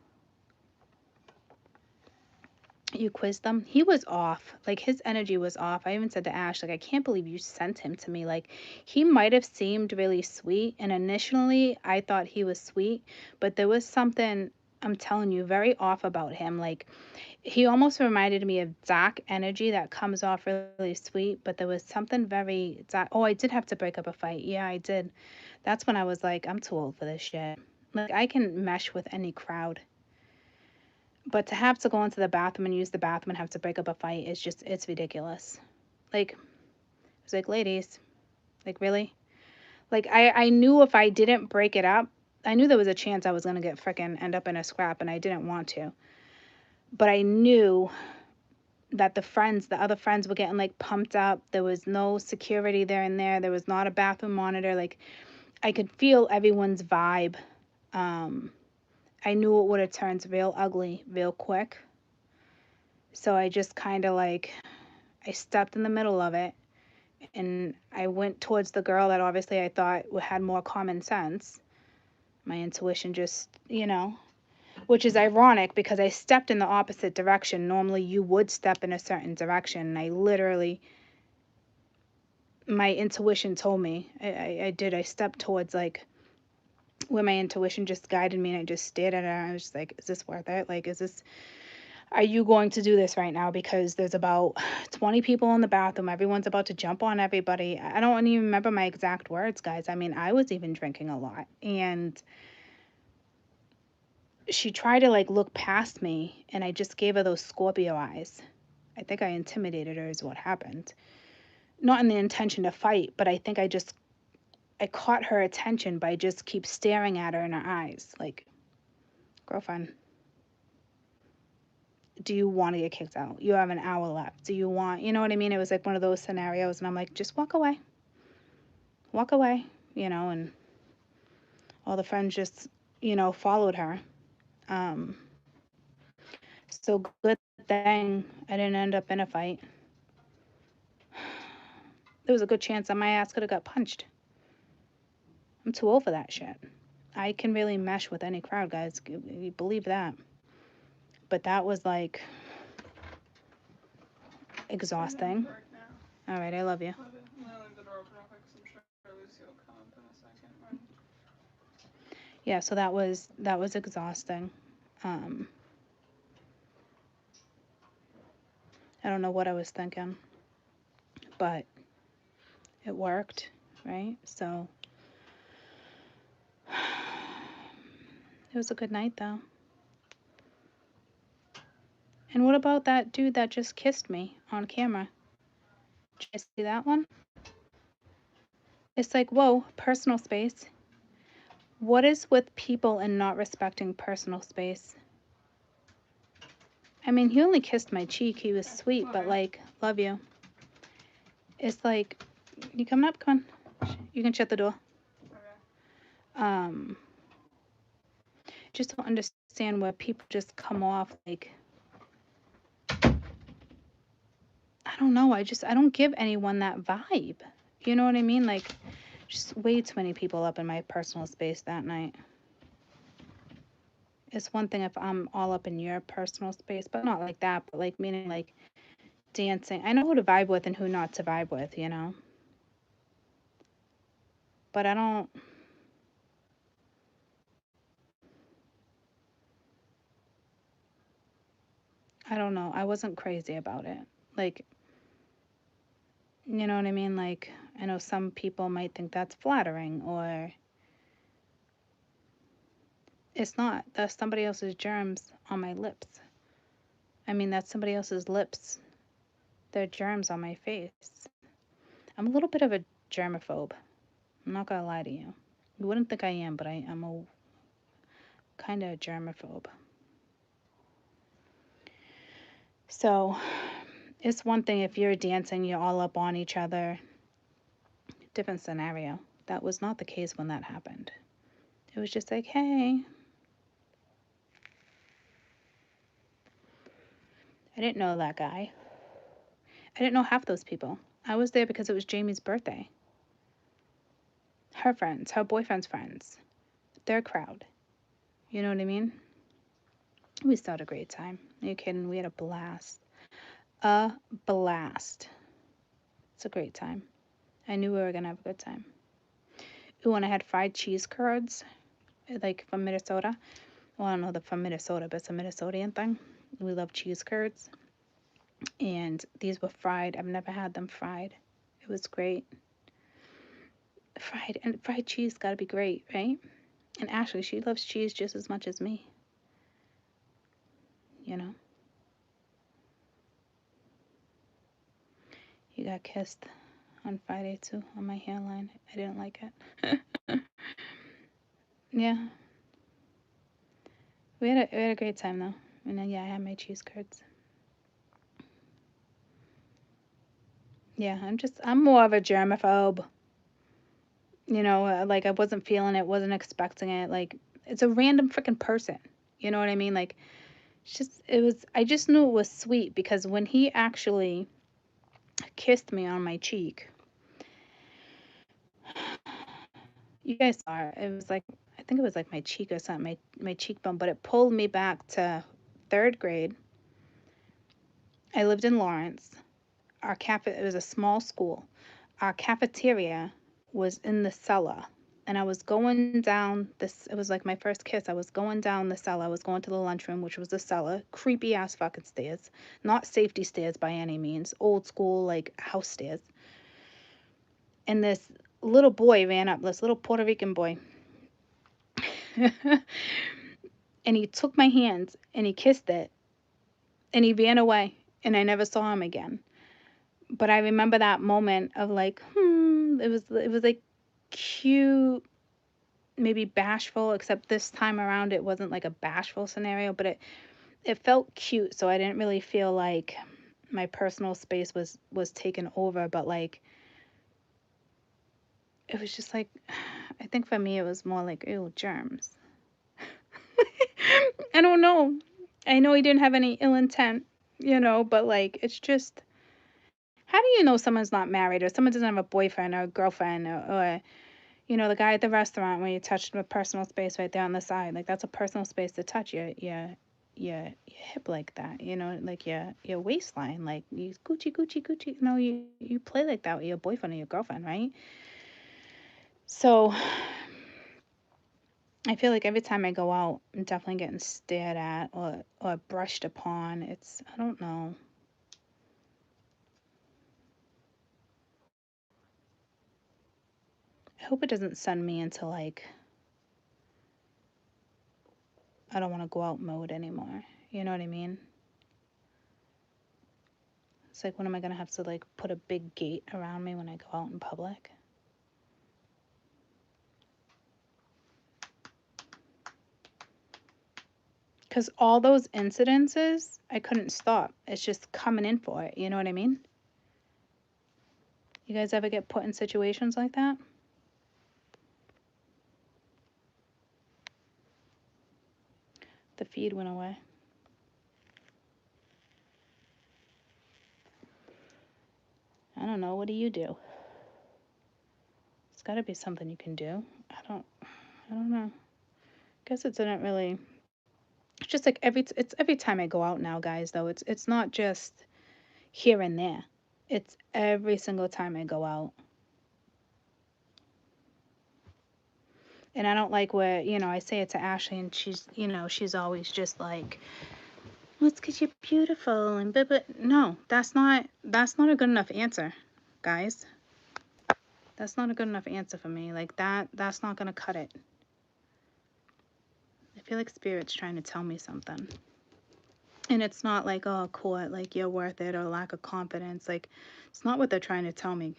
You quizzed them? He was off. Like, his energy was off. I even said to Ash, like, I can't believe you sent him to me. Like, he might have seemed really sweet, and initially I thought he was sweet, but there was something, I'm telling you, very off about him. Like, he almost reminded me of dark energy that comes off really sweet, but there was something very dark. Oh, I did have to break up a fight. Yeah, I did. That's when I was like, I'm too old for this shit. Like, I can mesh with any crowd. But to have to go into the bathroom and use the bathroom and have to break up a fight is just, it's ridiculous. Like, it's like, ladies, like, really? Like, I knew if I didn't break it up, I knew there was a chance I was going to get frickin' end up in a scrap, and I didn't want to. But I knew that the other friends were getting like pumped up. There was no security there and there. There was not a bathroom monitor. Like, I could feel everyone's vibe. I knew it would have turned real ugly real quick. So I just kind of like, I stepped in the middle of it and I went towards the girl that obviously I thought had more common sense. My intuition just, which is ironic because I stepped in the opposite direction. Normally you would step in a certain direction. And I literally, my intuition told me, I did. I stepped towards like where my intuition just guided me, and I just stared at her. I was just like, is this worth it? Like, are you going to do this right now? Because there's about 20 people in the bathroom. Everyone's about to jump on everybody. I don't even remember my exact words, guys. I mean, I was even drinking a lot. And she tried to like look past me, and I just gave her those Scorpio eyes. I think I intimidated her is what happened. Not in the intention to fight, but I think I caught her attention by just keep staring at her in her eyes. Like, girlfriend, do you want to get kicked out? You have an hour left. Do you want, you know what I mean? It was like one of those scenarios. And I'm like, just walk away. Walk away, and all the friends just, followed her. So good thing I didn't end up in a fight. There was a good chance that my ass could have got punched. I'm too old for that shit. I can really mesh with any crowd, guys. You believe that. But that was like exhausting. All right, I love you. Yeah, so that was exhausting. I don't know what I was thinking, but it worked, right? So it was a good night, though. And what about that dude that just kissed me on camera? Did you see that one? It's like, whoa, personal space. What is with people and not respecting personal space? I mean, he only kissed my cheek. He was sweet, but like, love you. It's like, you coming up? Come on. You can shut the door. Okay. Just don't understand where people just come off like, I don't know. I don't give anyone that vibe. You know what I mean? Like, just way too many people up in my personal space that night. It's one thing if I'm all up in your personal space, but not like that, but like meaning like dancing. I know who to vibe with and who not to vibe with, you know? But I don't know. I wasn't crazy about it. Like, you know what I mean? Like, I know some people might think that's flattering or it's not. That's somebody else's germs on my lips. I mean, that's somebody else's lips. Their germs on my face. I'm a little bit of a germaphobe. I'm not gonna lie to you. You wouldn't think I am, but I'm a kind of germaphobe. So it's one thing if you're dancing, you're all up on each other. Different scenario. That was not the case when that happened. It was just like, hey. I didn't know that guy. I didn't know half those people. I was there because it was Jamie's birthday. Her friends, her boyfriend's friends, their crowd. You know what I mean? We still had a great time. Are you kidding? We had a blast. A blast. It's a great time. I knew we were going to have a good time. Ooh, and I had fried cheese curds, like from Minnesota. Well, I don't know the from Minnesota, but it's a Minnesotan thing. We love cheese curds. And these were fried. I've never had them fried. It was great. Fried cheese got to be great, right? And Ashley, she loves cheese just as much as me. You know? You got kissed on Friday too on my hairline. I didn't like it. Yeah. We had a great time though. And then yeah, I had my cheese curds. Yeah, I'm more of a germaphobe. You know, like I wasn't feeling it, wasn't expecting it. Like it's a random freaking person. You know what I mean? Like I just knew it was sweet because when he actually kissed me on my cheek, you guys saw it. It was like I think it was like my cheek or something, my cheekbone, but it pulled me back to 3rd grade. I lived in Lawrence. It was a small school. Our cafeteria was in the cellar. And I was going down it was like my first kiss. I was going down the cellar. I was going to the lunchroom, which was the cellar. Creepy ass fucking stairs. Not safety stairs by any means. Old school, like house stairs. And this little boy ran up, this little Puerto Rican boy. And he took my hands and he kissed it. And he ran away. And I never saw him again. But I remember that moment of like, it was like cute, maybe bashful, except this time around it wasn't like a bashful scenario, but it felt cute, so I didn't really feel like my personal space was taken over, but like it was just like I think for me it was more like ew, germs. I don't know. I know he didn't have any ill intent, but like it's just how do you know someone's not married or someone doesn't have a boyfriend or a girlfriend or the guy at the restaurant when you touched him a personal space right there on the side, like that's a personal space to touch your hip like that, like your waistline, like you Gucci Gucci Gucci, you play like that with your boyfriend or your girlfriend, right? So I feel like every time I go out, I'm definitely getting stared at or brushed upon. I don't know. I hope it doesn't send me into like I don't want to go out mode anymore. You know what I mean? It's like, when am I going to have to, like, put a big gate around me when I go out in public? Because all those incidences, I couldn't stop. It's just coming in for it. You know what I mean? You guys ever get put in situations like that? The feed went away. I don't know. What do you do? It's got to be something you can do. I don't know. Guess it didn't really. It's just like it's every time I go out now, guys. Though it's not just here and there. It's every single time I go out. And I don't like where, I say it to Ashley, and she's always just like, well, it's because you're beautiful and but no, that's not a good enough answer, guys. That's not a good enough answer for me. Like, that's not gonna cut it. I feel like Spirit's trying to tell me something. And it's not like, oh, cool, like, you're worth it, or lack of confidence. Like, it's not what they're trying to tell me.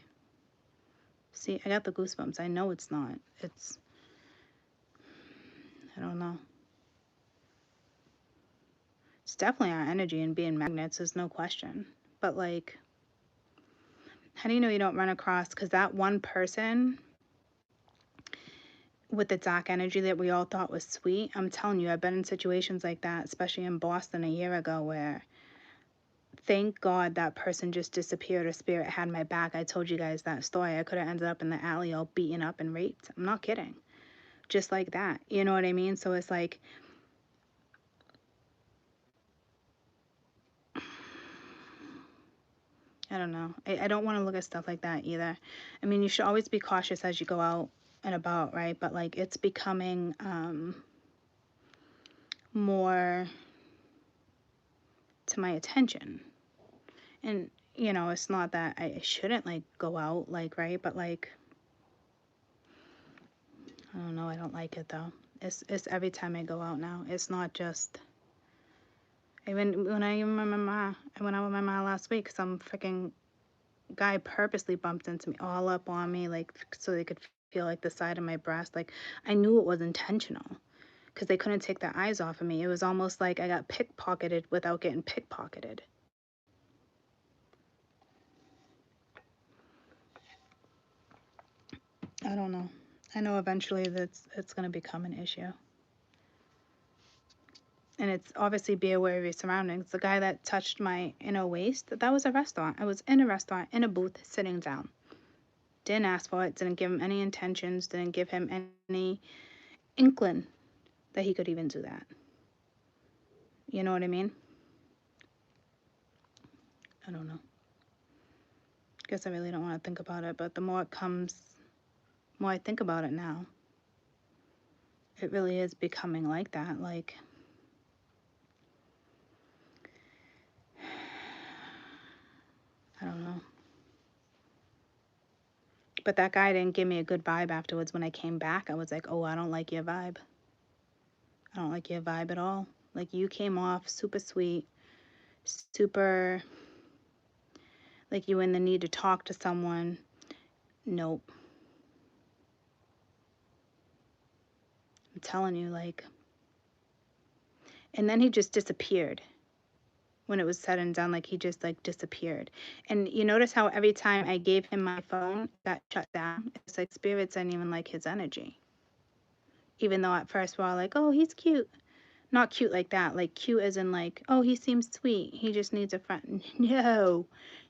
See, I got the goosebumps. I know it's not. I don't know. It's definitely our energy and being magnets, there's no question. But, like, how do you know you don't run across, because that one person with the dark energy that we all thought was sweet, I'm telling you, I've been in situations like that, especially in Boston a year ago, where thank God that person just disappeared, or Spirit had my back. I told you guys that story. I could have ended up in the alley all beaten up and raped. I'm not kidding. Just like that. You know what I mean? So it's like, I don't know. I don't want to look at stuff like that either. I mean, you should always be cautious as you go out and about, right? But, like, it's becoming more to my attention. And, it's not that I shouldn't, like, go out, like, right? But, like, I don't know. I don't like it, though. It's every time I go out now. It's not just... Even when I went out with my ma last week, some freaking guy purposely bumped into me, all up on me, like, so they could feel, like, the side of my breast. Like, I knew it was intentional, because they couldn't take their eyes off of me. It was almost like I got pickpocketed without getting pickpocketed. I don't know. I know eventually it's going to become an issue. And it's obviously be aware of your surroundings. The guy that touched my inner waist, that was a restaurant. I was in a restaurant, in a booth, sitting down. Didn't ask for it, didn't give him any intentions, didn't give him any inkling that he could even do that. You know what I mean? I don't know. Guess I really don't want to think about it, but the more it comes, the more I think about it now. It really is becoming like that. Like, I don't know. But that guy didn't give me a good vibe afterwards. When I came back, I was like, oh, I don't like your vibe. I don't like your vibe at all. Like, you came off super sweet, super, like you in the need to talk to someone. Nope. I'm telling you, like. And then he just disappeared. When it was said and done, like, he just, like, disappeared. And you notice how every time I gave him my phone, it got shut down. It's like spirits didn't even like his energy. Even though at first we're all like, oh, he's cute. Not cute like that. Like, cute as in, like, oh, he seems sweet. He just needs a friend. No.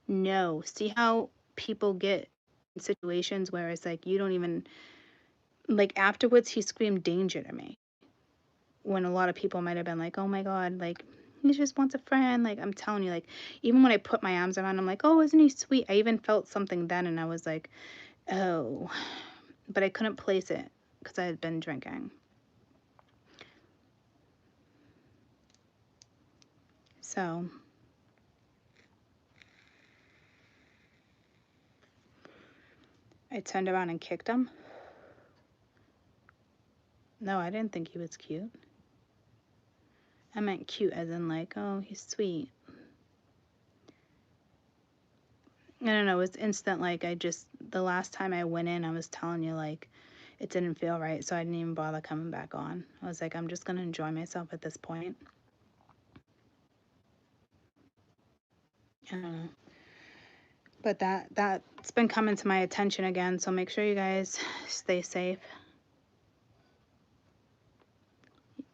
No. See how people get in situations where it's like, you don't even... Like, afterwards, he screamed danger to me. When a lot of people might have been like, oh, my God, like, he just wants a friend. Like, I'm telling you, like, even when I put my arms around him, like, oh, isn't he sweet? I even felt something then, and I was like, oh. But I couldn't place it because I had been drinking. So... I turned around and kicked him. No, I didn't think he was cute. I meant cute as in, like, oh, he's sweet. I don't know, it was instant. Like, the last time I went in, I was telling you, like, it didn't feel right, so I didn't even bother coming back on. I was like, I'm just going to enjoy myself at this point. I don't know. But that's been coming to my attention again, so make sure you guys stay safe.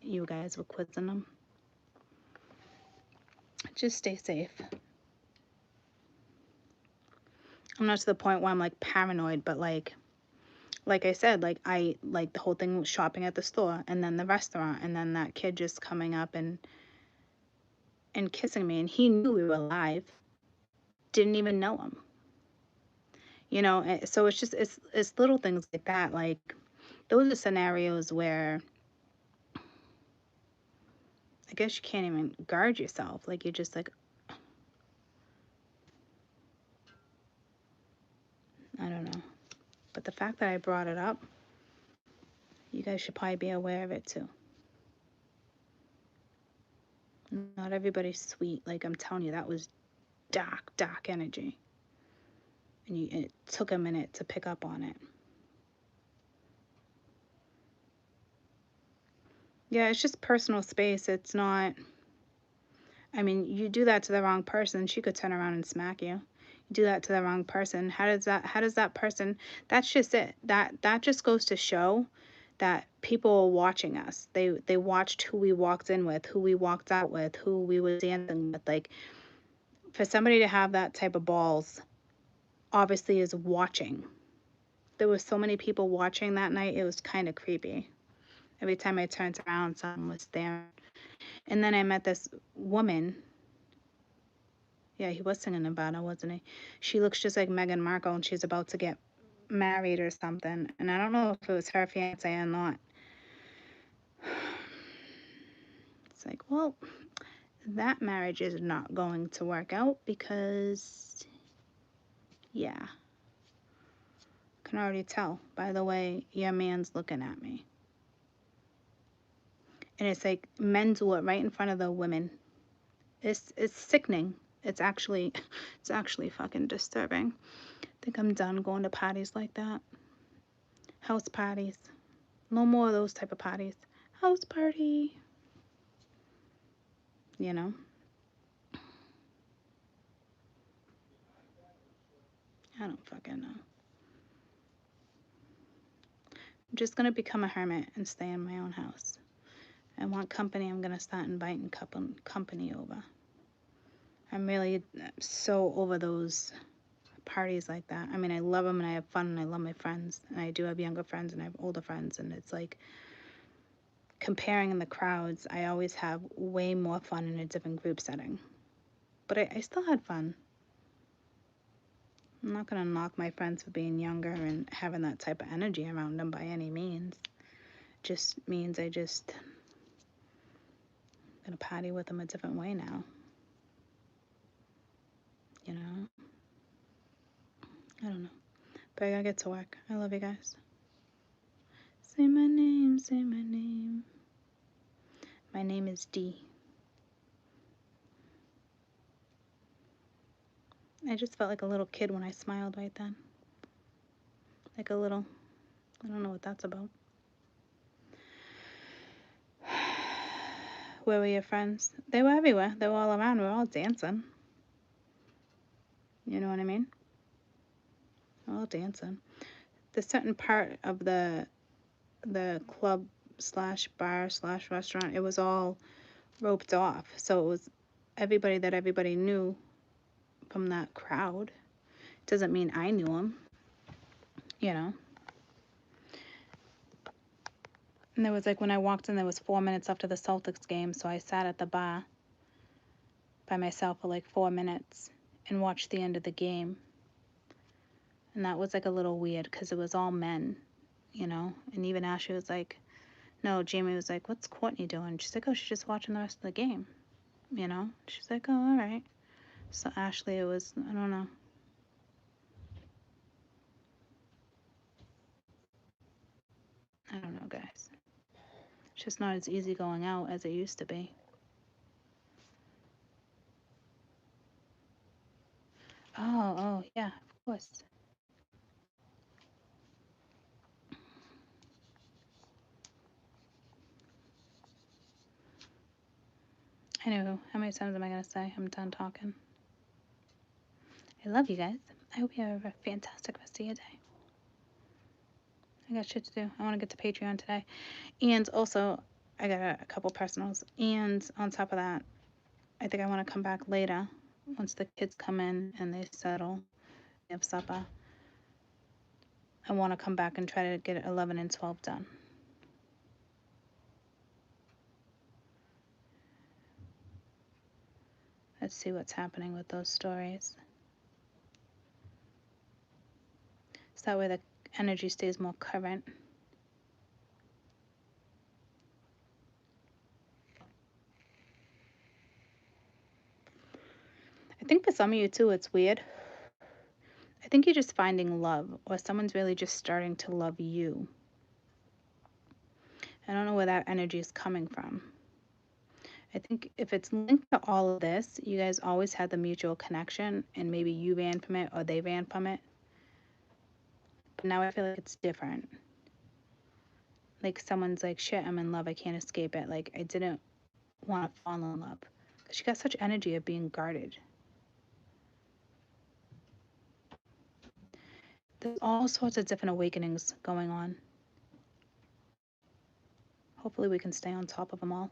You guys were quizzing them. Just stay safe. I'm not to the point where I'm like paranoid, but like I said, like I like the whole thing was shopping at the store and then the restaurant and then that kid just coming up and kissing me, and he knew we were alive. Didn't even know him. You know, so it's just it's little things like that. Like those are scenarios where I guess you can't even guard yourself. Like you're just like, I don't know. But the fact that I brought it up, you guys should probably be aware of it too. Not everybody's sweet. Like I'm telling you, that was dark energy. And it took a minute to pick up on it. Yeah, it's just personal space. It's not, I mean, you do that to the wrong person, she could turn around and smack you. You do that to the wrong person. How does that person, that's just it. That just goes to show that people are watching us. They watched who we walked in with, who we walked out with, who we were dancing with. Like for somebody to have that type of balls obviously is watching. There was so many people watching that night, it was kind of creepy. Every time I turned around, someone was there. And then I met this woman. Yeah, he was singing Nevada, wasn't he? She looks just like Meghan Markle, and she's about to get married or something. And I don't know if it was her fiance or not. It's like, well, that marriage is not going to work out because, yeah. Can already tell by the way your man's looking at me. And it's like men do it right in front of the women. It's sickening. It's actually fucking disturbing. I think I'm done going to parties like that. House parties. No more of those type of parties. House party. You know? I don't fucking know. I'm just gonna become a hermit and stay in my own house. I want company. I'm gonna start inviting company over. I'm really so over those parties like that. I mean, I love them and I have fun and I love my friends. And I do have younger friends and I have older friends. And it's like comparing in the crowds, I always have way more fun in a different group setting. But I still had fun. I'm not going to knock my friends for being younger and having that type of energy around them by any means. Just means I just gonna party with them a different way now. You know? I don't know. But I gotta get to work. I love you guys. Say my name, say my name. My name is D. I just felt like a little kid when I smiled right then. Like a little, I don't know what that's about. Where were your friends? They were everywhere. They were all around. We were all dancing. You know what I mean? We're all dancing. The certain part of the club slash bar slash restaurant, it was all roped off. So it was everybody that everybody knew from that crowd. Doesn't mean I knew them, you know. And there was like when I walked in, there was 4 minutes after the Celtics game, so I sat at the bar by myself for like 4 minutes and watched the end of the game. And that was like a little weird because it was all men, you know. And even Ashley was like, no, Jamie was like, what's Courtney doing? She's like, oh, she's just watching the rest of the game, you know. She's like, oh, all right. So Ashley, it was, I don't know. I don't know, guys. It's just not as easy going out as it used to be. Oh, yeah, of course. I know. How many times am I going to say I'm done talking? I love you guys. I hope you have a fantastic rest of your day. I got shit to do. I want to get to Patreon today. And also, I got a couple personals. And on top of that, I think I want to come back later once the kids come in and they settle. We have supper. I want to come back and try to get 11 and 12 done. Let's see what's happening with those stories. So that way the energy stays more current. I think for some of you too, it's weird. I think you're just finding love, or someone's really just starting to love you. I don't know where that energy is coming from. I think if it's linked to all of this, you guys always had the mutual connection, and maybe you ran from it or they ran from it. But now I feel like it's different. Like someone's like, shit, I'm in love, I can't escape it. Like I didn't want to fall in love. Because you got such energy of being guarded. There's all sorts of different awakenings going on. Hopefully we can stay on top of them all.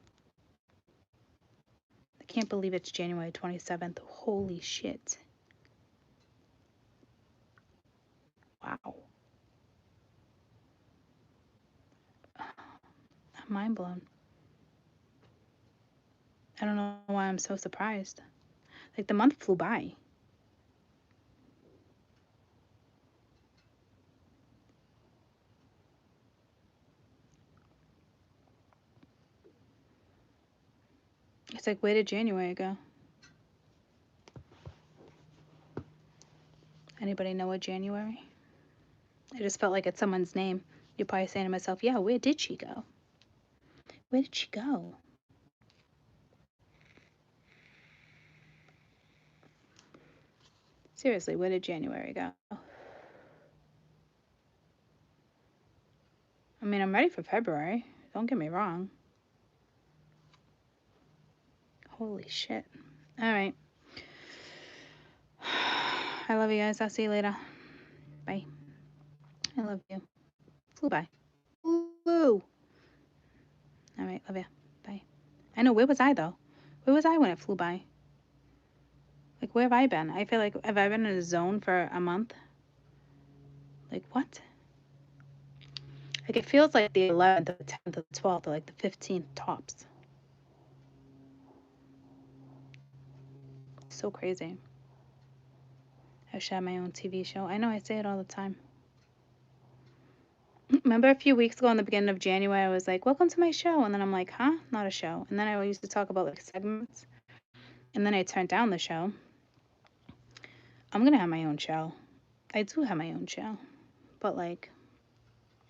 I can't believe it's January 27th. Holy shit. Wow. I'm mind blown. I don't know why I'm so surprised. Like the month flew by. It's like, where did January go? Anybody know what January? I just felt like it's someone's name. You're probably saying to myself, yeah, where did she go? Where did she go? Seriously, where did January go? I mean, I'm ready for February. Don't get me wrong. Holy shit. All right. I love you guys. I'll see you later. Bye. I love you. Flew by. Flew. All right. Love you. Bye. I know. Where was I, though? Where was I when it flew by? Like, where have I been? I feel like, have I been in a zone for a month? Like, what? Like, it feels like the 11th, the 10th, the 12th, or like the 15th tops. So crazy. I should have my own TV show. I know, I say it all the time. Remember a few weeks ago in the beginning of January, I was like, welcome to my show. And then I'm like, huh? Not a show. And then I used to talk about like segments. And then I turned down the show. I'm going to have my own show. I do have my own show. But like,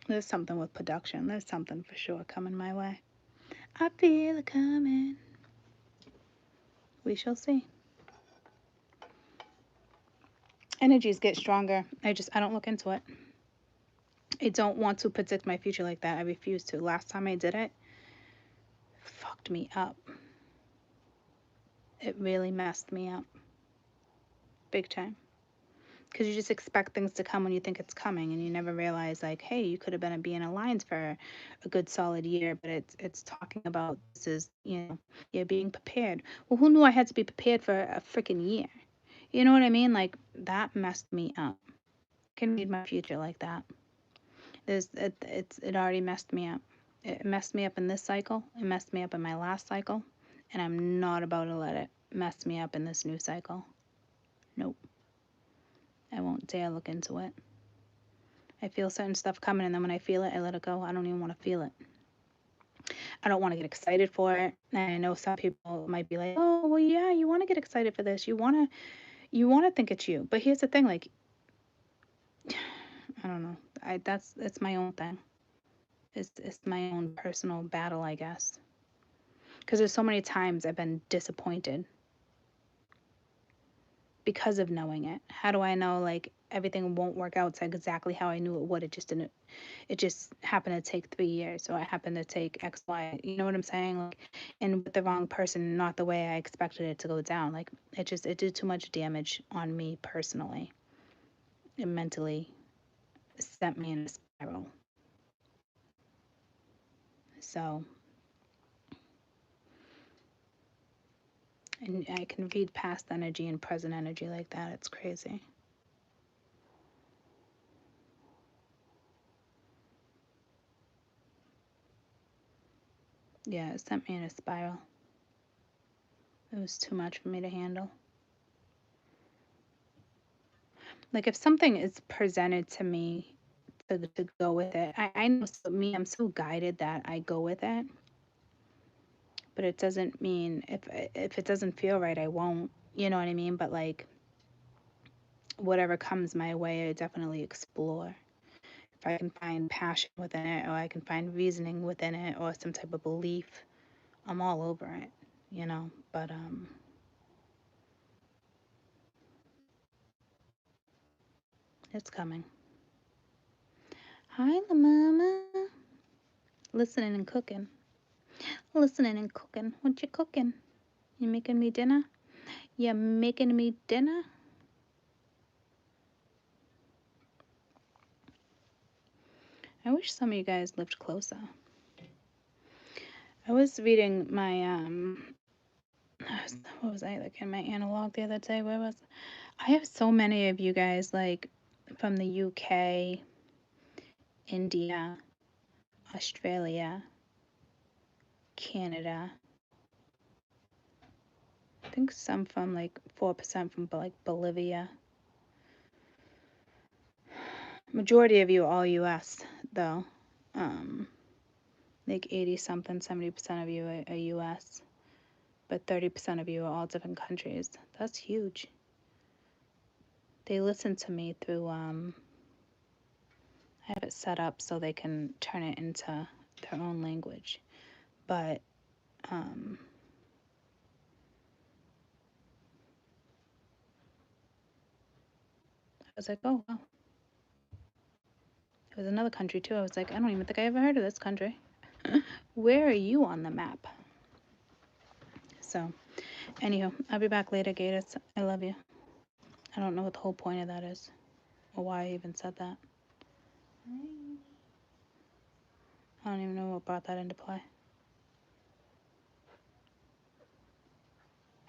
there's something with production. There's something for sure coming my way. I feel it coming. We shall see. Energies get stronger. I don't look into it. I don't want to predict my future like that. I refuse to. Last time I did it, fucked me up. It really messed me up. Big time. Because you just expect things to come when you think it's coming, and you never realize, like, hey, you could have been being aligned for a good solid year, but it's talking about this is, you're being prepared. Well, who knew I had to be prepared for a freaking year? You know what I mean? Like, that messed me up. I can read my future like that. It already messed me up. It messed me up in this cycle. It messed me up in my last cycle, and I'm not about to let it mess me up in this new cycle. Nope. I won't dare look into it. I feel certain stuff coming, and then when I feel it, I let it go. I don't even want to feel it. I don't want to get excited for it. And I know some people might be like, "Oh, well, yeah, you want to get excited for this. You want to think it's you." But here's the thing, like, I don't know. It's my own thing. It's my own personal battle, I guess. Because there's so many times I've been disappointed. because of knowing it. How do I know like everything won't work out exactly how I knew it would? It just didn't. It just happened to take 3 years, so I happened to take X, Y. You know what I'm saying? Like, and with the wrong person, not the way I expected it to go down. Like, it did too much damage on me personally. It mentally sent me in a spiral. So, and I can read past energy and present energy like that. It's crazy. Yeah, it sent me in a spiral. It was too much for me to handle. Like if something is presented to me to go with it, I know me, I'm so guided that I go with it. But it doesn't mean if it doesn't feel right, I won't. You know what I mean? But like whatever comes my way, I definitely explore. If I can find passion within it, or I can find reasoning within it, or some type of belief, I'm all over it. You know. But it's coming. Hi, la mama. Listening and cooking. Listening and cooking. What you cooking? You making me dinner? You making me dinner? I wish some of you guys lived closer. I was reading my what was I looking my analog the other day? Where was I have so many of you guys like from the UK, India, Australia, Canada. I think some from like 4% from like Bolivia. Majority of you all US though. Like 80 something, 70% of you are US, but 30% of you are all different countries. That's huge. They listen to me through I have it set up so they can turn it into their own language. But I was like, oh wow. It was another country too. I was like, I don't even think I ever heard of this country. Where are you on the map? So, anywho, I'll be back later, Gators. I love you. I don't know what the whole point of that is, or why I even said that. I don't even know what brought that into play.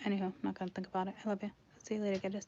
Anywho, I'm not gonna think about it. I love you. See you later, Gators.